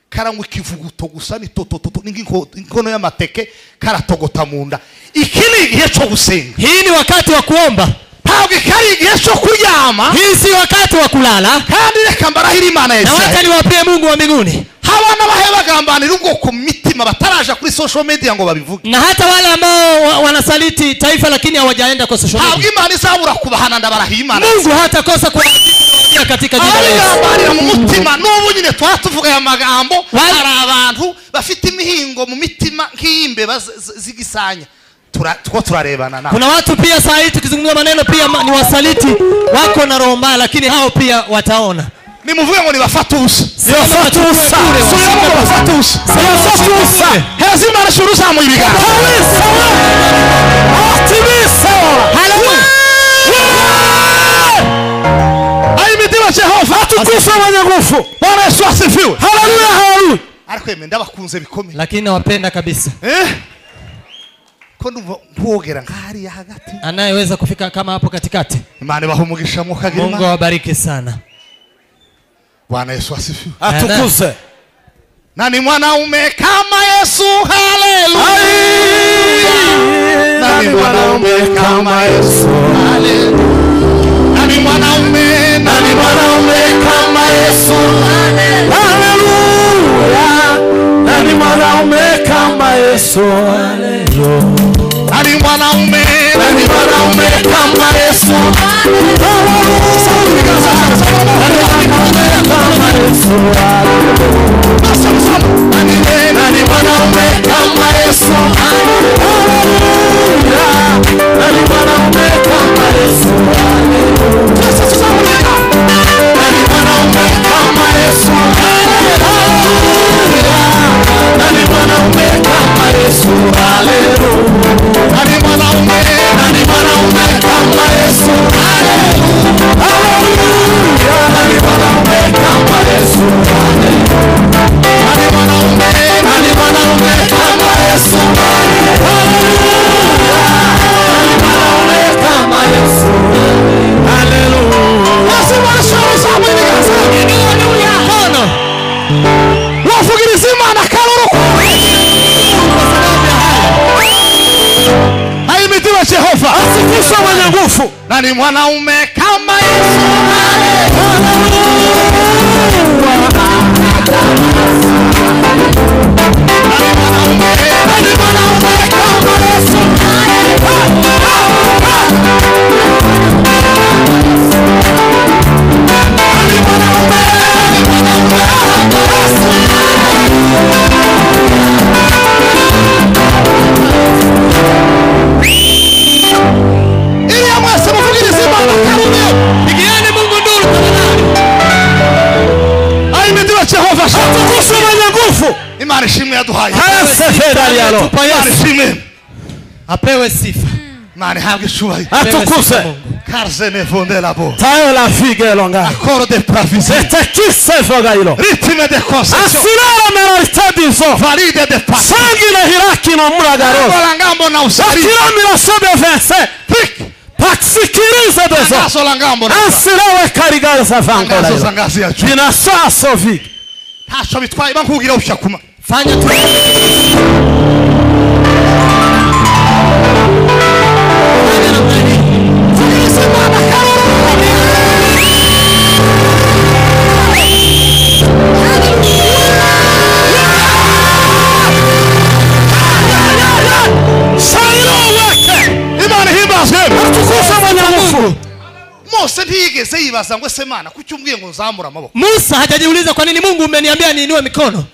Karangwa ikivuguto gusa ni totototo n'inkono y'amateke karatogota munda. Iki ni igihe cyo gusenga. Hii ni wakati wa kuomba. Ntabwo kari igihe cyo kuryama. Hii si wakati wa kulala. Kandi reka mbarahira Imana Yesu. Na wacha niwapie Mungu wa mbinguni. Habana bahebagambanira ubwoko mu mitima bataraja kuri social media ngo babivuge. Na hata wale ambao wanasaliti taifa lakini hawajaenda kwa social media. Ntabwo Imana izabura kubahana ndabarahiye Imana. Mungu hatakosa kuwatia katika jina la Yesu. Abagambanira mu mutima n'ubu nyine twatuvuga ya magambo hari abantu bafite imihingo mu mitima nk'imbe zigisanya. Turarebana na. Kuna watu pia saa hii tukizungumza maneno pia ni wasaliti wako na roho mbaya lakini hao pia wataona. Nimuvuge ngo ni bafatusa. Bafatusa. Bafatusa. Bafatusa. Hezima arashuru za mu ibiga. Haleluya. Ai mitima Jehova atukufa abanyagufu. Bwana Yesu asifiwe. Haleluya haleluya. Ariko ndabakunze bikomeye. Lakini nawapenda kabisa. Kuogera ngari ya hagati anayeweza kufika kama hapo katikati. Imana bahumugisha mu kagira. Mungu awabariki sana. Bwana Yesu asifiwe. Atukuze. Nani mwanaume kama Yesu? Haleluya. Nani mwanaume kama Yesu? Haleluya. Nani mwanaume kama Yesu? Haleluya. Nani mwanaume kama Yesu? Haleluya. Nani mwanaume kama Yesu? Jehova asifiwe mwenye nguvu. Nani mwanaume kama Yesu? Pigieni Mungu nduru tafadhali. abanyagufu. Imana ishimwe yaduhaye. Imana ishimwe. Apewe sifa. Imana ihabwe icyubahiro. Atukuzwe. Karzene vonde labo. Tayo la figue longa. Accord de pravision. C'était qui se vogailo? Rythme de concession. Asilala melorita dizo. Valide de paix. Sangile hiraki no muragaro. Langambo na usari. Akiramira sobe vence. Paksikiriza dezo. Ngaso langambo na. Asilawe karigara savango la. Ngaso zangazi ya chu. Bina saso vig. Tasho bitwaye bankugira ushakuma. Fanya tu. Mose ntiyigeze yibaza ngo ese Mana kuki umbwiye ngo nzamura amaboko. Musa hajajiuliza kwa nini Mungu umeniambia niinue mikono.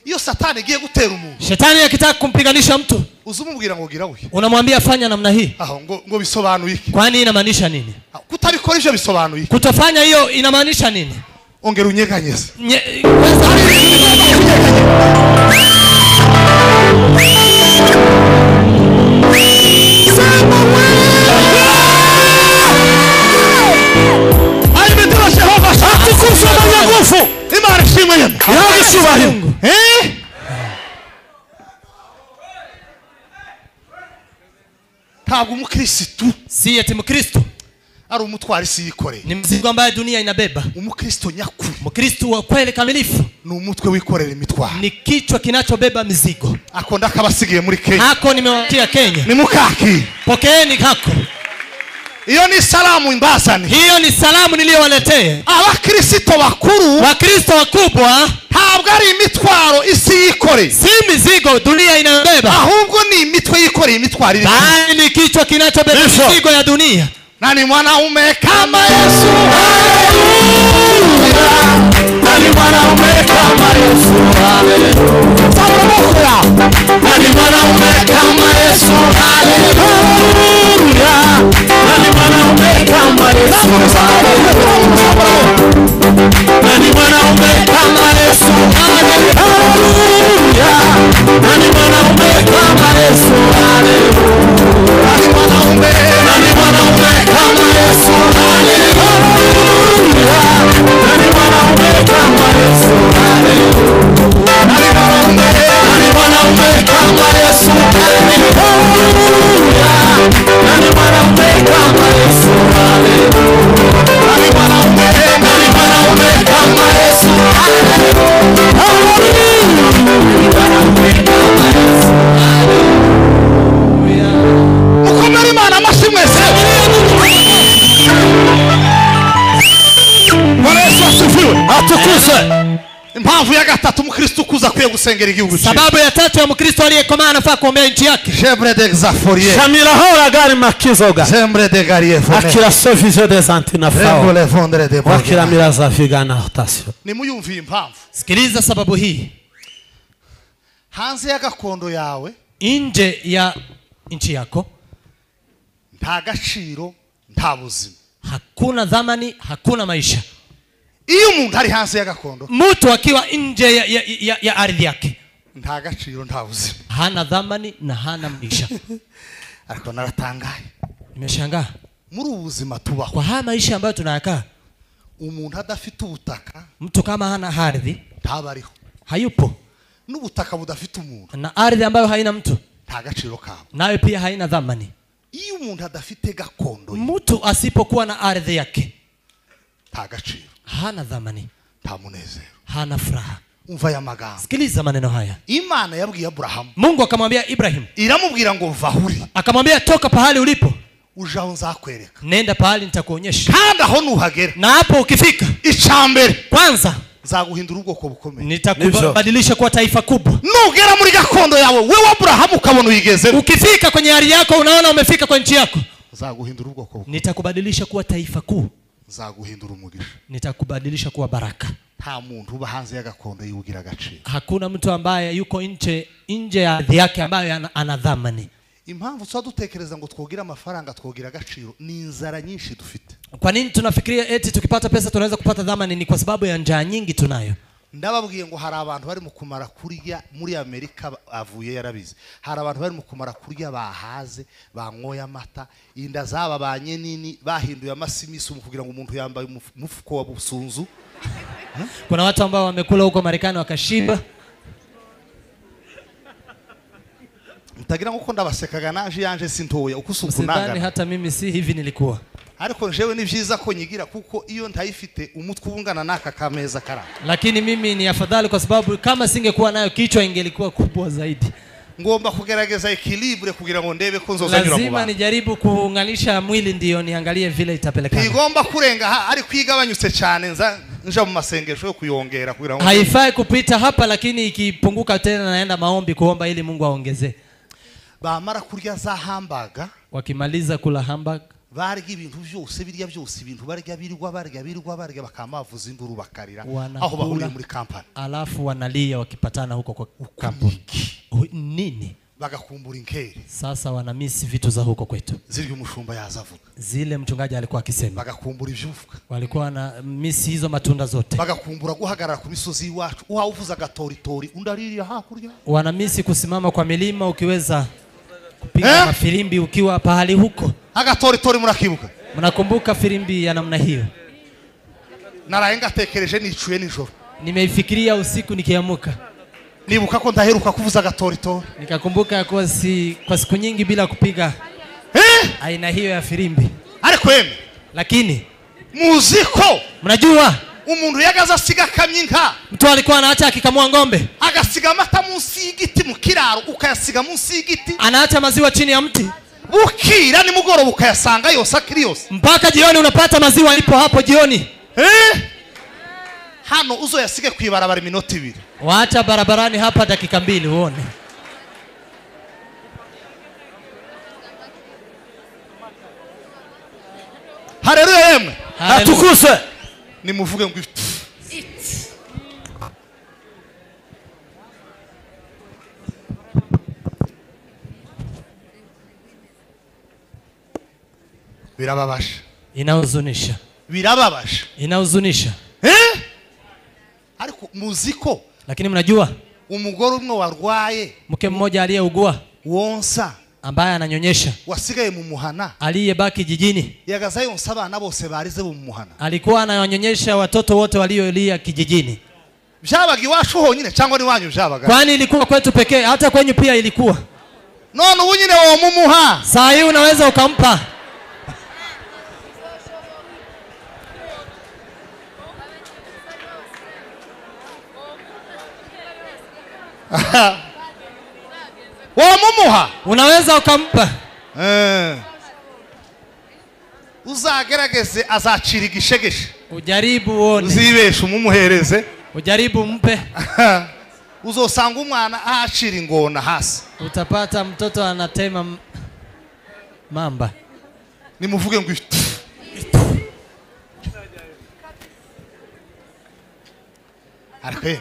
Iyo Satani igiye gutera umuntu. Shetani akitaka kumpiganisha mtu. Uzumubwira ngo gira we. Unamwambia fanya namna hii. Aho ngo bisobanuye iki? Kwani inamaanisha nini? Kutabikora ivyo bisobanuye iki? Kutofanya hiyo inamaanisha nini? Ongera unyeganyeze. Imana ishimwe yemwe. Yabishubahiro. Ntabwo umukristo si eti mkristo ari umutwari si yikoreye. Ni mzigo ambaye dunia inabeba. Umukristo nyakuri. Mkristo wa kweli kamilifu ni umutwe wikorera imitwaro. Ni kichwa kinachobeba mizigo. Ako ndakabasigiye muri Kenya. Hako nimewatia Kenya. Ni mukaki. Pokeeni hako. Iyo ni salamu imbazani. Hiyo ni salamu niliyowaletea. Abakristo bakuru, Wakristo wakubwa, ntabwo ari imitwaro isi yikore. Si mizigo dunia inabeba. Ahubwo ni imitwe yikore imitwaro iri. Bali ni kichwa kinachobeba mizigo ya dunia. Nani mwanaume kama Yesu? Nani mwanaume kama Yesu? Haleluya. Nani mwanaume kama Yesu? Haleluya. Nani mwanaume kama Yesu? Haleluya. Nani mwanaume kama Yesu? Haleluya. Nani mwanaume kama Yesu? Haleluya. Nani mwanaume kama Yesu? Haleluya. Nani mwanaume kama Yesu? Haleluya. Nani mwanaume kama Yesu? Haleluya. Nani mwanaume kama Yesu? Haleluya. Nani mwanaume kama Yesu? Haleluya. Mukomere Imana amashyi mwese. Yesu asifiwe. Atukuzwe. Impamvu ya gatatu umukristo kuza kwiye gusengera igihugu cye. Sababu ya tatu ya mkristo aliyekomaa anafaa kuombea nchi yake. Jebre de Xaforie. Shamira hora gari makizoga. Jebre de Garie Fone. Akira sofise des antinafao. Rembole fondre de Boga. Wakira miraza vigana rotation. Nimuyumviye impamvu. Sikiliza sababu hii. Hanze ya gakondo yawe, nje ya nchi yako, nta gaciro, nta buzima. Hakuna dhamani, hakuna maisha. Iyo umuntu ari hanze ya gakondo, mtu akiwa nje ya ardhi yake, nta gaciro, nta buzima. Hana dhamani na hana maisha. Ariko naratangaye. Nimeshangaa. Muri ubuzima tubaho. Kwa haya maisha ambayo tunayakaa, umuntu adafite ubutaka, mtu kama hana ardhi, ntabariho. Hayupo. N'ubutaka budafite umuntu, na ardhi ambayo haina mtu, nta gaciro kawe. Nayo pia haina dhamani. Iyo umuntu adafite gakondo, mtu asipokuwa na ardhi yake, nta gaciro, hana dhamani, nta munezero, hana furaha. Umva ya magambo. Sikiliza maneno haya. Imana yabwiye Abraham. Mungu akamwambia Ibrahim. Iramubwira ngo vahuri. Akamwambia toka pahali ulipo. Ujaho nzakwereka. Nenda pahali nitakuonyesha. Kandi aho nuhagera. Na hapo ukifika, icambere kwanza nzaguhindura ubwoko bukomeye. Nitakubadilisha kuwa taifa kubwa. Nugera muri gakondo yawe, wewe Abraham ukabona uyigeze. Ukifika kwenye ardhi yako unaona umefika kwa nchi yako. Nzaguhindura ubwoko bukomeye. Nitakubadilisha kuwa taifa kuu. Nzaguhindura umugisha. Nitakubadilisha kuwa baraka. Nta muntu uba hanze ya gakondo yugira agaciro. Hakuna mtu ambaye yuko nje ya ardhi yake ambaye ana dhamani. Impamvu twa dutekereza ngo twogira amafaranga twogira agaciro ni inzara nyinshi dufite. Kwa nini tunafikiria eti tukipata pesa tunaweza kupata dhamani? Ni kwa sababu ya njaa nyingi tunayo. ndababwiye ngo hari abantu bari mu kumara kurya muri Amerika avuye yarabize hari abantu bari mu kumara kurya bahaze banyoye amata inda zaba banye nini bahinduye amasimisi kugira ngo umuntu yambaye umufuko wa busunzu. Kuna watu ambao wamekula huko Marekani wakashiba. Mtagira ngo ndabasekaga naje yanje sintoya ukusukunanga. Sidhani hata mimi si hivi nilikuwa. Ariko jewe ni vyiza ko nyigira kuko iyo ntayifite umutwe ubungana naka kameza kara. Lakini mimi ni afadhali kwa sababu kama singekuwa nayo kichwa ingelikuwa kubwa zaidi. Ngomba kugerageza equilibre kugira ngo ndebe ko nzozanyura mu bantu. Lazima nijaribu kuunganisha mwili ndio niangalie vile itapelekana. Igomba kurenga ari kwigabanyutse cyane nja mu masengesho yo kuyongera kugira ngo haifai kupita hapa, lakini ikipunguka tena naenda maombi kuomba ili Mungu aongezee. Bamara kurya za hamburger, wakimaliza kula hamburger barya ibintu byose birya byose ibintu barya barya bakamavuza induru bakarira aho bahuriye muri kampani, alafu wanalia wakipatana huko kwa kampuni. Nini? Bagakumbura inkeri. Sasa wanamisi vitu za huko kwetu. Zile umushumba yazavuga. Zile mchungaji alikuwa akisema. Bagakumbura ivyuvuga. Walikuwa na misi hizo matunda zote. Bagakumbura guhagarara ku misozi iwacu. Uhavuza gatoritori undariria hakurya. Wanamisi kusimama kwa milima ukiweza kupiga mafirimbi ukiwa pahali huko. Agatoritori murakibuka. Mnakumbuka firimbi ya namna hiyo? Narayenga tekereje nicuye nijoro. Nimeifikiria usiku nikiamuka. Nibuka ko ndaheruka kuvuza gatoritori. Nikakumbuka kwa siku nyingi bila kupiga aina hiyo ya firimbi. Ariko yeme, lakini muziko mnajua umuntu yagaza siga kamyinka, mtu alikuwa anaacha akikamua ngombe agasiga amata munsi y'igiti mu kiraro ukayasiga munsi y'igiti, anaacha maziwa chini ya mti, bukira ni mugoro ukayasanga yose akiri yose mpaka jioni unapata maziwa ipo hapo jioni. Hano uzo yasige kwibarabara minota 2. Waacha barabarani hapa dakika 2 uone. Haleluya yemwe. Atukuse. Nimuvuge ngo birababasha. Inahuzunisha. Birababasha. Inahuzunisha. Ariko muziko, lakini mnajua umugore umwe warwaye, mke mmoja aliyeugua wonsa ambaye ananyonyesha wasigaye mu muhana, aliyebaki jijini, yagaza yonsa abana bose barize mu muhana, alikuwa ananyonyesha watoto wote waliolia kijijini. Byabaga iwacu honyine cyangwa ni wanyu byabaga? Kwani ilikuwa kwetu pekee? Hata kwenyu pia ilikuwa. None ubu nyine wo mumuha saa hii unaweza ukampa. Wamumuha unaweza ukampa. Uzagerageze azacira igishegeshe. Ujaribu uone. Uzibesha umumuhereze. Ujaribu mpe. Uzosanga umwana ahacira ingona hasi. Utapata mtoto anatema mamba. Nimuvuge ngo Arke.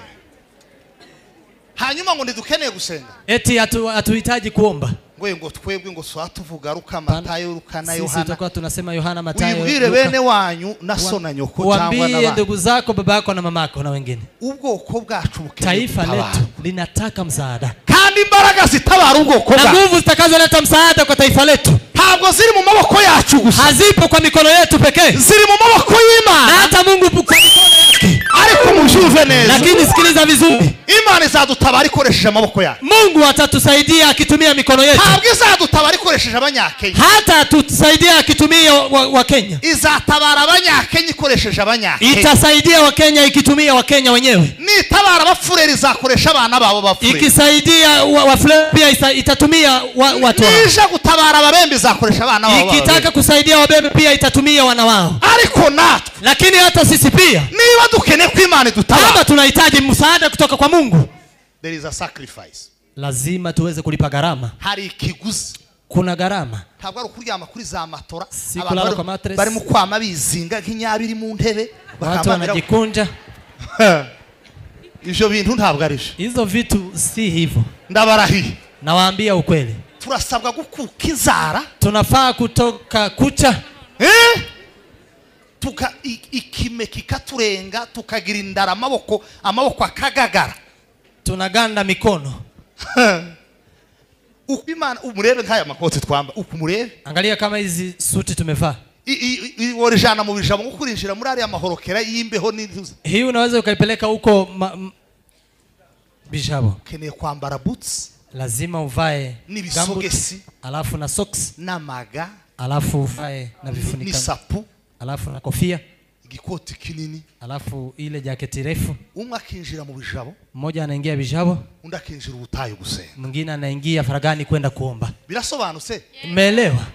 Hanyuma ngo ndidukeneye gusenga. Eti hatuhitaji kuomba. Ngo twebwe ngo swatuvuga ruka Matayo ruka na Yohana. Sisi tutakuwa tunasema Yohana, Matayo. Ubwire bene wanyu naso na nyoko cyangwa n'abandi. Waambie ndugu zako, baba yako na mama yako na wengine. Ubwoko bwacu bukeneye taifa letu linataka msaada. Kandi imbaraga zitabara ubwoko bwacu. Na nguvu zitakazoleta msaada kwa taifa letu ntabwo ziri mu maboko yacu gusa. Hazipo kwa mikono yetu pekee. Ziri mu maboko y'Imana. Na hata Mungu kwa mikono yake. Ariko mujumve neza. Lakini sikiliza vizuri. Imana izadutabara ikoresheje amaboko yacu. Mungu atatusaidia akitumia mikono yetu. Ntabwo izadutabara ikoresheje abanyakenya. Hata tutusaidia akitumia wa Kenya. Izatabara abanyakenya ikoresheje abanyakenya. Itasaidia wa Kenya ikitumia wa Kenya wenyewe. Nitabara abafureri izakoresha abana babo bafureri. Ikisaidia wafureri pia itatumia watu wao. Nisha gutabara ababembe izakoresha abana babo. Ikitaka kusaidia wabembe pia itatumia wana wao. Ariko natwe. Lakini hata sisi pia. Niba dukeneye ko Imana idutabara. Kama tunahitaji msaada kutoka kwa Mungu. There is a sacrifice. Lazima tuweze kulipa gharama. Hari ikiguzi. Kuna gharama. Ntabwo ari ukuryama kuri za matora. Kulala kwa mattress. Bari mu kwama bizinga nk'inyabiri mu ntebe. Watu wanajikunja. Ivyo bintu ntabwo ari byo. Hizo vitu si hivyo. Ndabarahi. Nawaambia ukweli. Turasabwa gukuka inzara. Tunafaa kutoka kucha. ikime kikaturenga tukagira indara amaboko akagagara tunaganda mikono. Ukimana umurebe nkaya makoti twamba ukumurebe Angalia kama hizi suti tumevaa. Worijana mu bijabo gukurinjira muri ari amahorokera y'imbeho n'inzuzi. Hii unaweza ukaipeleka huko bijabo. Keneye kwambara boots, lazima uvae n'ibisogesi, alafu na socks, n'amaga, alafu uvae na vifunika, n'isapu, alafu na kofia, igikoti kinini, alafu ile jaketi refu. Umwe akinjira mu bijabo, mmoja anaingia bijabo, undi akinjira ubutayu gusenga, mwingine anaingia faragani kwenda kuomba. Birasobanutse? Umeelewa?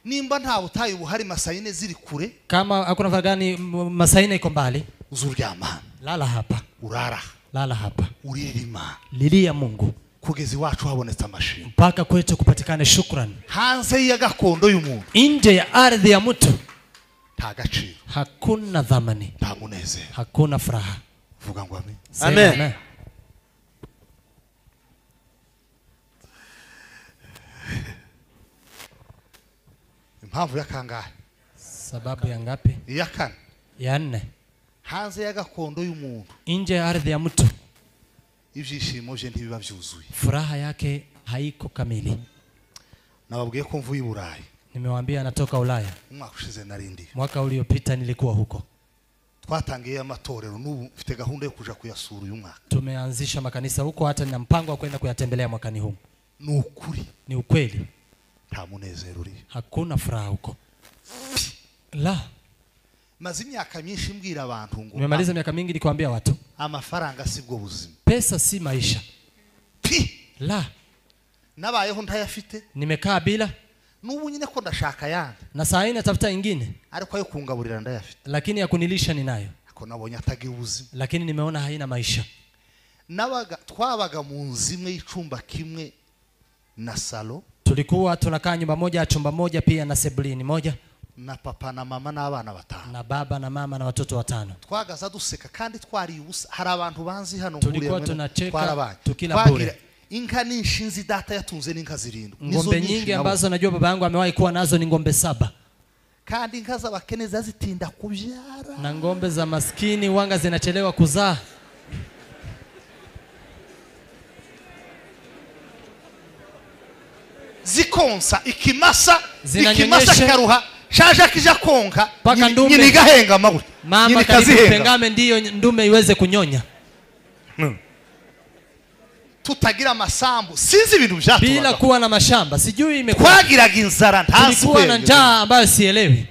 Nimba nta butayu buhari Masaine ziri kure, kama hakuna faragani Masaine iko mbali, uzuryama, lala hapa, urara, lala hapa, uririma, lilia Mungu kugezi wacu habonetse amashimwe, mpaka kwetu kupatikane shukrani. Hanze ya gakondo y'umuntu, nje ya ardhi ya mtu, nta gaciro, hakuna dhamani, nta munezero, hakuna furaha. Vuga ngo amen. Amen. Impamvu ya kangahe? Sababu ya ngapi? Ya kane. Ya 4. Hanze ya gakondo y'umuntu, nje ya ardhi ya mtu, ibyishimo bye ntibiba byuzuye, furaha yake haiko kamili. Nababwiye ko mvuye i Burayi. Nimewaambia natoka Ulaya. Umwaka ushize narindi. Mwaka uliopita nilikuwa huko. Twatangiye amatorero n'ubu mfite gahunda yo kuja kuyasura uyu mwaka. Tumeanzisha makanisa huko, hata nina mpango wa kwenda kuyatembelea mwakani huu. Nukuri. Ni ukweli. Nta munezero uri. Hakuna furaha huko. La. Maze imyaka myinshi mbwira abantu ngo. Nimemaliza miaka mingi nikwambia watu. Amafaranga sibwo buzima. Pesa si maisha. La. Nabayeho ntayafite. Nimekaa bila. Nubu nyine ko ndashaka yandi. Na saa hii natafuta ingine. Ariko ayo kungaburira ndayafite. Lakini ya kunilisha ninayo. Ako nabonye atagira ubuzima. Lakini nimeona haina maisha. Twabaga mu nzu imwe y'icumba kimwe na salo. Tulikuwa tunakaa nyumba moja, chumba moja pia na sebuleni moja. Na papa na mama n'abana 5. Na baba na mama na watoto 5. Twagaza duseka kandi twari ubusa. Hari abantu banzi hano tulikuwa tunacheka tukila bure. Inka nishinzi data yatunze n'inka 7. Ngombe nyingi ambazo najua baba yangu amewahi kuwa nazo ni ngombe 7. Kandi inka z'abakene zazitinda kubyara. Na ngombe za maskini wanga zinachelewa kuzaa. Zikonsa ikimasa karuha shaje kija konka nyini gahenga maguru mama kazipengame ndiyo ndume iweze kunyonya. Tutagira masambu sinzi ibintu byatu bila kuwa na mashamba sijui imekuwa twagiraga inzara ntasi tulikuwa na njaa ambayo sielewi,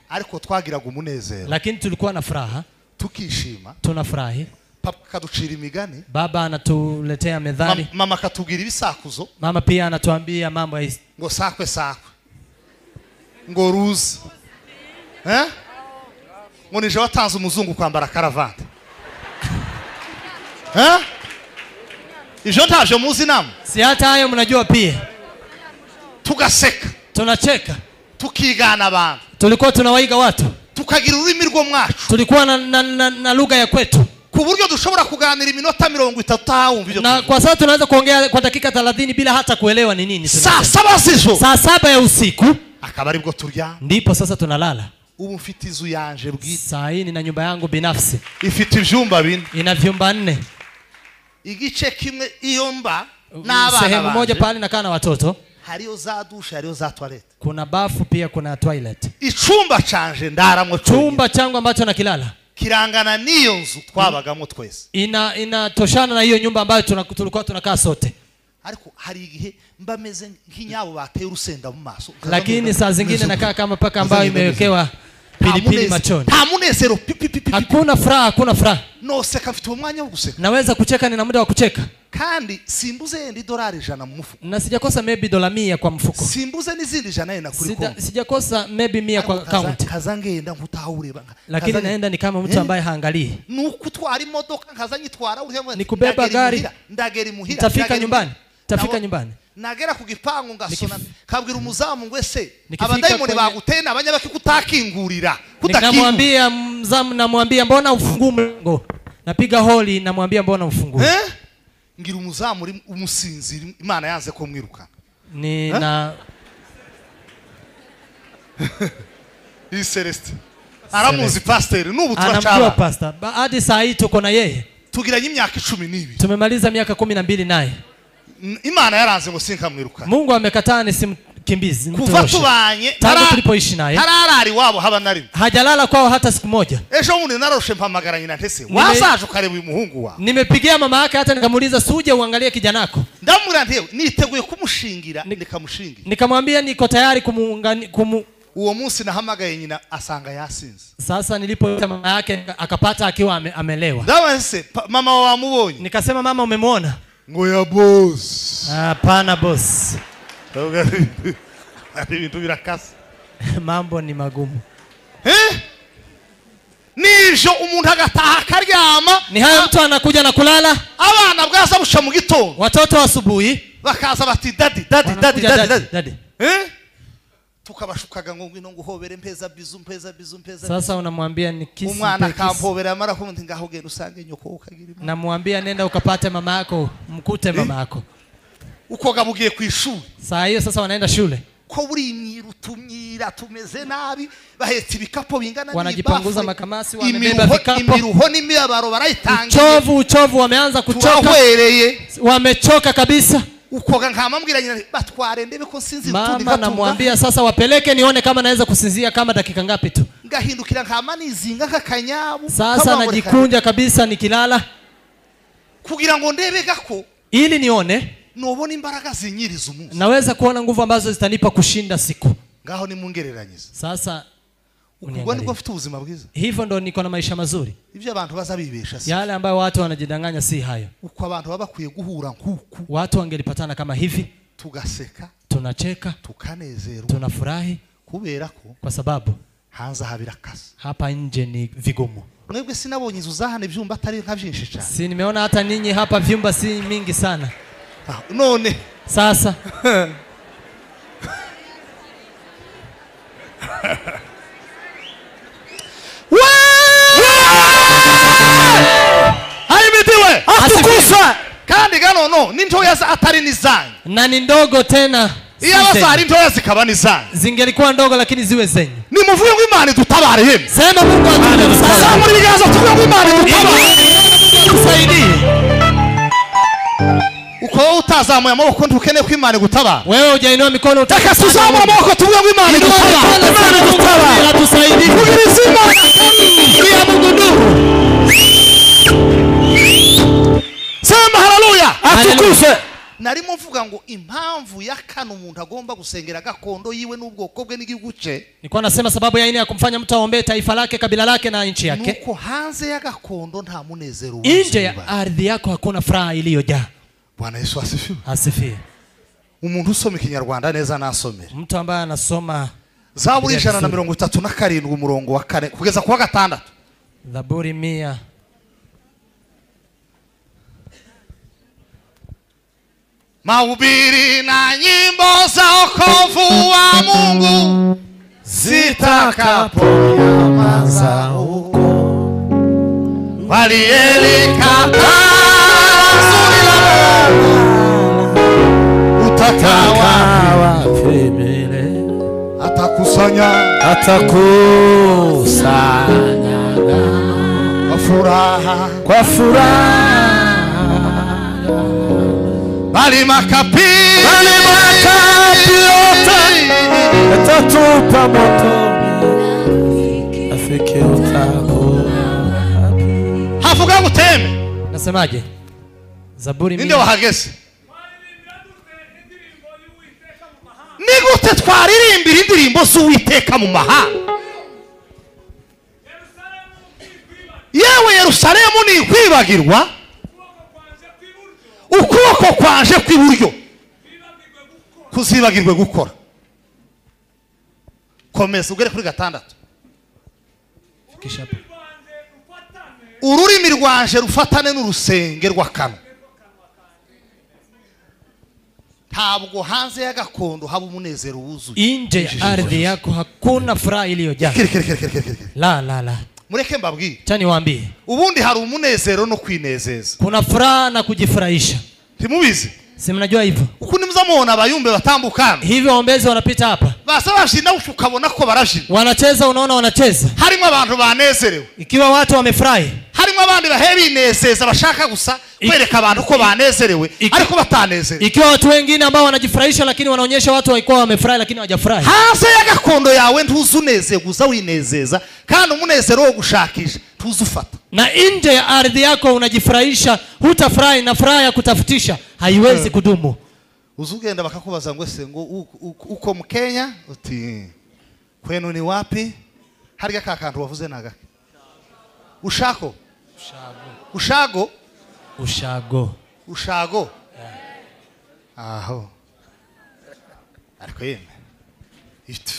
ariko twagiraga umunezero, lakini tulikuwa na furaha, tukishima, tunafurahi. Papa kaducira imigani, baba anatuletea methali, mama katugira ibisakuzo, mama pia anatuambia mambo ya ngo sakwe ngo ruzi ngo nije watanze umuzungu kwambara karavante ivyo ntavyo muzi namwe, si hata hayo mnajua pia. Tugaseka, tunacheka, tukigana abantu, tulikuwa tunawaiga watu, tukagira ururimi rwo mwacu, tulikuwa na lugha ya kwetu, ku buryo dushobora kuganira iminota 30 tawumva ivyo. Na kwa sasa tunaweza kuongea kwa dakika 30 bila hata kuelewa ni nini. Saa 7 ya usiku akaba aribwo turya, ndipo sasa tunalala. Ubu mfite izu yanje bwite, saa hii nina nyumba yangu binafsi, ifite ivyumba 4, ina vyumba 4. Igice kimwe iyo mba n'abana, sehemu moja pale nakaa na watoto, hariyo za dusha, hariyo za toilet, kuna bafu pia kuna toilet. Icumba canje ndaramwe, chumba changu ambacho nakilala kirangana niyo nzu twabagamo twese, inatoshana na hiyo nyumba ambayo tulikuwa tunakaa sote. Ariko hari igihe mba meze nk'inyabo bateye urusenda mu maso, lakini saa zingine nakaa kama paka ambayo imewekewa pilipili machoni. Nta munezero, hakuna furaha. No seka mfite umwanya wo guseka, naweza kucheka, nina muda wa kucheka, kandi simbuze ndi $100 mu mufuko, na sijakosa maybe $100 kwa mfuko, simbuze n'izindi $100 na kuri konti, sijakosa maybe 100 kwa account, kazangenda nkutahureba, lakini naenda ni kama mtu ambaye haangalii. Nukutwara imodoka nkazanyitwara urimo, nikubeba gari, ndagera muhira, tafika nyumbani, nagera ku gipangu ngasona, kabwira umuzamu ngo ese abadayimoni bagutena abanyabaki kutakingurira, nikamwambia mzamu, namwambia mbona ufungu mlango, napiga holi, namwambia mbona ufungu, ngira umuzamu uri umusinzira, Imana yanze ko mwiruka na iyi Celeste aramuzi pastor n'ubu Anamjua turacaba pastor. Hadi saa hii tuko na yeye. tugiranye imyaka 12 Tumemaliza miaka 12 naye. Imana yaranze ngo sinkamwiruka Mungu amekataa nisimkimbizi kuva mtoroshe. tubanye Tangu tulipoishi naye hararari wabo haba nari hajalala kwao hata siku moja. ejo bundi naroshe mpamagara nyina ntese wasaje ukareba uyu muhungu wa Nimepigia mama yake hata nikamuuliza suje uangalie kijanako. ndamura ntewe niteguye kumushingira nikamushingira Nikamwambia niko tayari uwo munsi nahamagaye nyina asanga yasinze. Sasa nilipoita mama yake akapata akiwa amelewa. Ndabase mama wamubonye. Nikasema mama umemwona? Ngo ya boss. Hapana boss. Ari bintu birakasa. Mambo ni magumu. Nijo umuntu agataha akaryama. Ni hayo mtu anakuja na kulala. Abana bwaza busha mu gitondo. Watoto asubuhi bakaza bati daddy. Tukabashukaga ngo ngwino nguhobere mpeza bizu. Sasa unamwambia ni kisi. Umwana akampobera mara kundi ngaho genda usange nyoko ukagira. Namwambia nenda ukapate mama yako, mkute mama yako. Uko gabugiye ku ishuri. Saa hiyo sasa wanaenda shule. Ko buri myirutumyira tumeze nabi bahetse ibikapo bingana wanajipanguza makamasi wamebeba vikapo. Imiruho n'imibabaro barayitangira. Uchovu wameanza kuchoka. Wamechoka kabisa. Ukoga nkamambwira nyina batware ndebe ko sinzi tundi. Mama namwambia sasa wapeleke nione kama naweza kusinzia kama dakika ngapi tu. Ngahindukira nkama nizinga kakanyabu. Sasa najikunja kabisa nikilala. Kugira ngo ndebe gako ili nione nobona imbaraga zinyiriza umunsi. Naweza kuona nguvu ambazo zitanipa kushinda siku. Ngaho ni mungereranyiza. Sasa ubwo niko mfite ubuzima bwiza. Hivyo ndo niko na maisha mazuri. Ivyo abantu bazabibesha si. Yale ambayo watu wanajidanganya si hayo. Uko abantu baba kuye guhura nkuku. Watu wangelipatana kama hivi. Tugaseka, tunacheka, tukanezerwa, tunafurahi kubera ko kwa sababu hanza habira kasi. Hapa nje ni vigumu. Mwebwe sinabonye inzu zahane vyumba atari nka byinshi cyane. Si nimeona hata ninyi hapa vyumba si mingi sana. None sasa Haimitiwe atukusa kandi ganono nintoya za atari nizanyu na ni ndogo tena. Iya basari ntoya zikaba nizanyu. Zingelikuwa ndogo lakini ziwe zenyu. Nimuvuye ngo Imana dutabare hemwe. Sema Mungu atusaidie. Sasa muri bigaza tuvuye ngo Imana dutabare. Tusaidie. Uko utazamuye amaboko ntukene ko Imana gutabara. Wewe hujainua mikono utaka tuzamuye amaboko tuvuye ngo Imana dutabare. Imana dutabare. Tusaidie. Kugirizima. Ya Mungu ndugu. Sema haleluya. Atukuse. Narimo mvuga ngo impamvu yakano umuntu agomba gusengera gakondo yiwe n'ubwoko bwe n'igiguce. Nilikuwa nasema sababu ya ine ya kumfanya mtu aombe taifa lake, kabila lake na nchi yake. Nuko hanze ya gakondo nta munezero nje ya ardhi yako hakuna furaha iliyojaa. Bwana Yesu asifiwe. Asifiwe. Umuntu usoma Kinyarwanda neza nasomera. Mtu ambaye anasoma Zaburi 137 umurongo wa 4 kugeza kwa 6. Zaburi 100 Mahubiri na nyimbo za wokovu wa Mungu zitakaponyamaza huko walielikata zuri la Bwana utakawa pemele atakusanya kwa furaha bali makapi yote yatatupa motoni afike utako. Hafuga guteme. Nasemaje? Zaburi 100. Ninde wahageze? Nigute twaririmbira indirimbo z'Uwiteka mu mahanga. Yewe Yerusalemu ni kwibagirwa. Ukuboko kwanje kw'iburyo kuzibagirwe gukora. Komeza ugere kuri 6. Fikisha. Ururimi rwanje rufatane n'urusenge rw'akanwa. Ntabwo hanze ya gakondo haba umunezero wuzuye. Nje ya ardhi yako hakuna furaha iliyojaa. La. Mureke mbabwire. Cyani waambie. Ubundi hari umunezero no kwinezeza. Kuna furaha na kujifurahisha. Timubizi? Si mnajua hivyo? Uko nimuzamona abayumbe batambukana. Hivyo waombezi wanapita hapa. basa bashina ukabona ko barashina wanacheza unaona wanacheza harimo abantu banezerewe ikiwa watu wamefurahi harimo abandi bahebinezeza bashaka gusa kwereka abantu ko banezerewe ariko batanezerewe ikiwa watu wengine ambao wanajifurahisha lakini wanaonyesha watu walikuwa wamefurahi lakini hawajafurahi hase y'agakondo yawe ntuzuneze gusa winezeza kandi umunezero wo gushakisha tuzufata na nje ya ardhi yako unajifurahisha hutafurahi na furaha ya kutafutisha haiwezi kudumu uzugenda bakakubaza ngo se ngo uko mu Kenya uti kwenu ni wapi harya kakantu wavuze naga ushako ushago aho ariko yeme ifite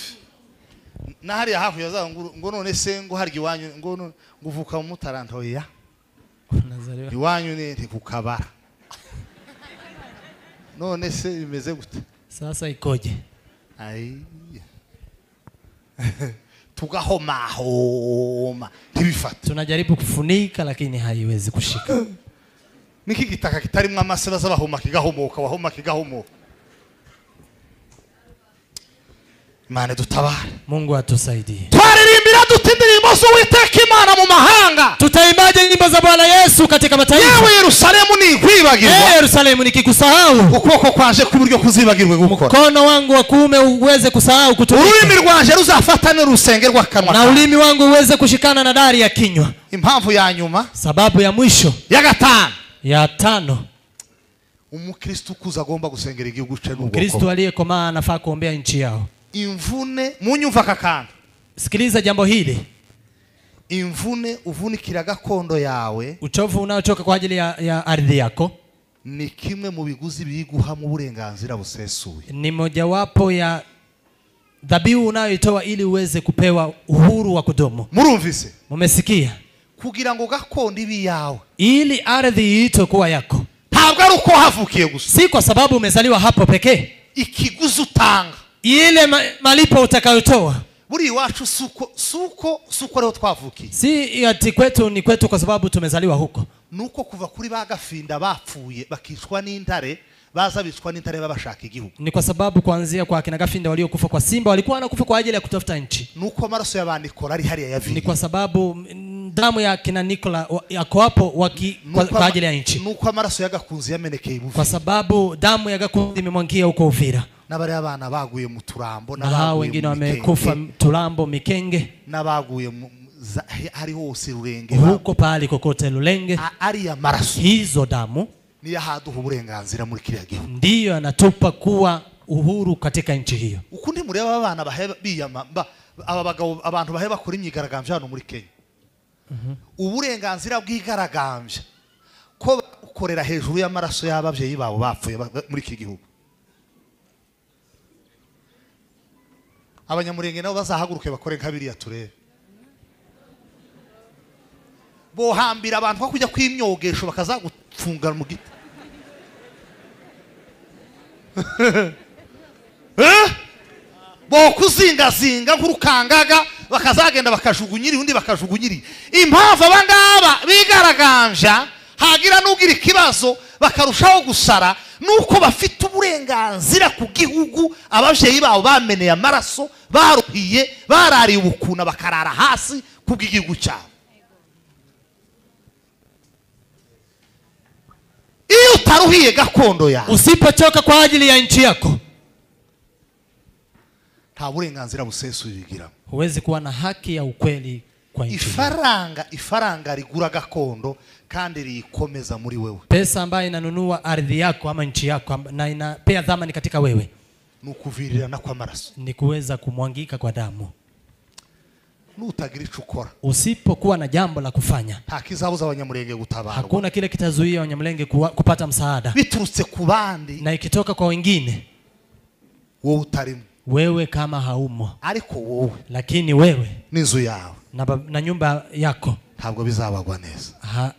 nahari hafu yaza ngo none se ngo harya iwanyu ngo nguvuka mu Mutaranto ya iwanyu ni kukabara none se bimeze gute sasa ikoje ai tugahoma tibifata tunajaribu kufunika lakini haiwezi kushika niki gitaka kitarimo amaseba z'abahoma kigahomoka wahoma kigahomoka Imana dutabare Mungu atusaidie twaririmbira dutindirimbo zo witeka Imana mu mahanga tutaimbaje nyimbo za Bwana Yesu katika mataifa yewe Yerusalemu ni kwibagirwa Yerusalemu nikikusahau ukuboko kwanje kuburyo kuzibagirwe gukora mkono wangu wa kuume uweze kusahau kutumika ururimi rwanje ruzafatana n'urusenge rw'akanwa na ulimi wangu uweze kushikana na dari ya kinywa impamvu ya nyuma sababu ya mwisho ya tano umukristo kuza agomba gusengera igihugu cye n'ubwoko Kristo aliyekomaa anafaa kuombea nchi yao imvune munyumva kakanda sikiliza jambo hili imvune uvunikira gakondo yawe uchovu unaochoka kwa ajili ya ardhi yako ni kimwe mu biguzi biguha mu burenganzira busesuye ni mojawapo ya dhabihu unayoitoa ili uweze kupewa uhuru wa kudumu murumvise mumesikia kugira ngo gakondo ibi yawe ili ardhi iitwe kuwa yako ntabwo ari uko havukiye gusa si kwa sababu umezaliwa hapo pekee ikiguzi utanga ile malipo utakayotoa buri wacu suko leo twavukiye si ati kwetu ni kwetu kwa sababu tumezaliwa huko nuko kuva kuri bagafinda bapfuye bakicwa n'intare baza bicwa n'intare babashaka igihugu ni kwa sababu kuanzia kwa kina Gafinda waliokufa kwa simba walikuwa wanakufa kwa ajili ya kutafuta nchi nuko amaraso y'abandikora ari hariya yavi ni kwa sababu damu ya kina Nikola yako hapo kwa ajili ya nchi nuko amaraso y'agakunzi yamenekeye Uvira kwa sababu damu ya gakunzi imemwangia huko Uvira nabari abana baguye mu Turambo na hao wengine wamekufa Turambo Mikenge nabaguye hari hose Rurenge huko pale kokote Rulenge ari ya maraso hizo damu ni yahaduha uburenganzira muri kiriya gihugu ndiyo anatupa kuwa uhuru katika nchi hiyo ukundi mureba abana baheba biyama aba bagabo abantu baheba kuri imyigaragambyo hano muri Kenya uburenganzira bw'igaragambyo ko ukorera hejuru y'amaraso y'abavyeyi babo bapfuye muri iki gihugu abanyamurenge nabo bazahaguruke bakore nkabiriya turebe bohambira abantu ko kujya kwimyogesho bakazagufunga mu giti bo kuzingazinga nk'urukangaga bakazagenda bakajugunyiri undi bakajugunyiri impamvu abangaba bigaragambya hagira n'ugira ikibazo bakarushaho gusara nuko bafite uburenganzira ku gihugu abavyeyi babo bameneye amaraso baruhiye barariye ubukuna bakarara hasi ku bw'igihugu cyabo iyo utaruhiye gakondo yawe usipochoka kwa ajili ya nchi yako nta burenganzira busesuye bigira huwezi kuwa na haki ya ukweli kwa nchi ifaranga rigura gakondo kandi rikomeza muri wewe pesa ambayo inanunua ardhi yako ama nchi yako na inapea dhamani katika wewe nukuvirirana kwa maraso ni kuweza kumwangika kwa damu nutagira ico ukora usipokuwa na jambo la kufanya hakizabuza abanyamurenge gutabarwa hakuna kile kitazuia abanyamurenge kupata msaada biturutse ku bandi na ikitoka kwa wengine wowe utarimo wewe kama haumo ariko wowe lakini wewe n'inzu yawe na nyumba yako ntabwo bizabagwa neza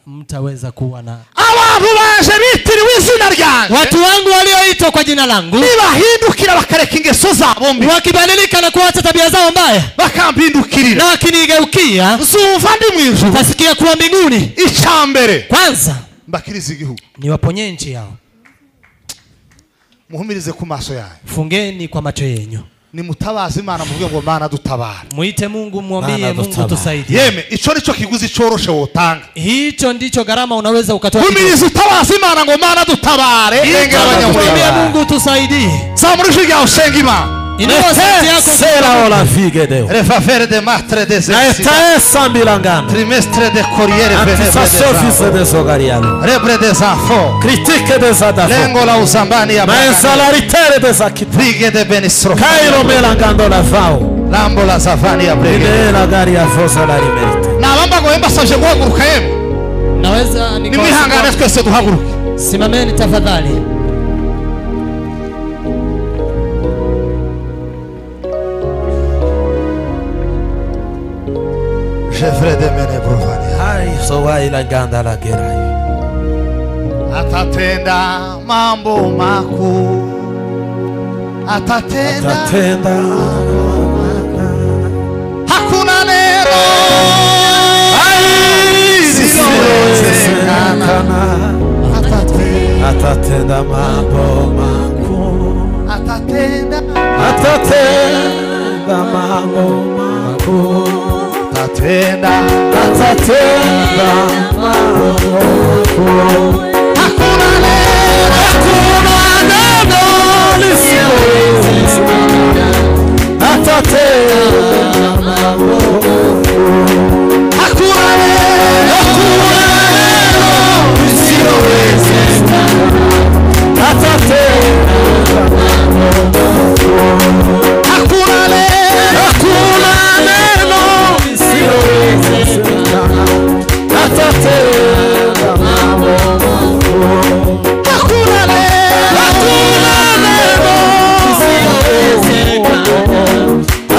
mtaweza kuwa na abantu baje bitiriwe izina ryanjye watu wangu walioitwa kwa jina langu nibahindukira bakareka ingeso zabo mbi wakibadilika na kuacha tabia zao mbaya bakampindukirira na wakinigeukia zumva ndi mwijuru tasikia kuwa mbinguni icyambere kwanza mbakiriza igihugu niwaponye nchi yao muhumirize ku maso yawe fungeni kwa macho yenyu ni mutabazi Imana muvuge ngo Mana dutabara. Muite Mungu, mwambie Mana Mungu dutabara. tusaidie. Yeme ico nico kiguzi coroshe wotanga. Hicho ndicho gharama unaweza ukatoa. Kumiriza utabazi Imana ngo Mana dutabare. Engera Mwambie abanyamuryango. Mungu tusaidie. Zamura ijwi ryawe usenga Imana. Inua sauti yako. Sera ola fige deo. Refafere de matre des Na esta essa milangano. trimestre de corriere Antisa sofise de sogariano. rebre des enfants. Critique de zadafo. Lengo la uzambani ya Ma Bwana. salaritere de zakita. Brighe de benistro. Cairo melangando la fao. Lambo la zavani ya brighe. Ile la gari ya fosa la rimerite. Nabamba ngo mbasavye guhaguruka yemwe. Naweza Nimwihangane twese duhaguruke. Simameni tafadhali. Jefre de mene provani. Ai so wa ila ganda la gerai. Atatenda mambo makuu. Atatenda. Hakuna neno. Silowezekana. Atatenda mambo makuu. Atatenda. Atatenda mambo makuu. Atatenda. Atatenda mambo makuu. Hakuna neno. Hakuna neno lisilowezekana. Atatenda mambo makuu. Hakuna neno. Lisilowezekana. Atatenda mambo makuu. Hakuna neno. Hakuna neno lisilowezekana. Atatenda mambo makuu. Hakuna neno. Hakuna neno lisilowezekana.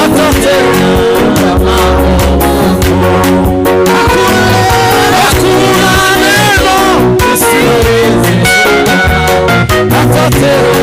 Atatenda mambo makuu. Hakuna neno lisilowezekana. Atatenda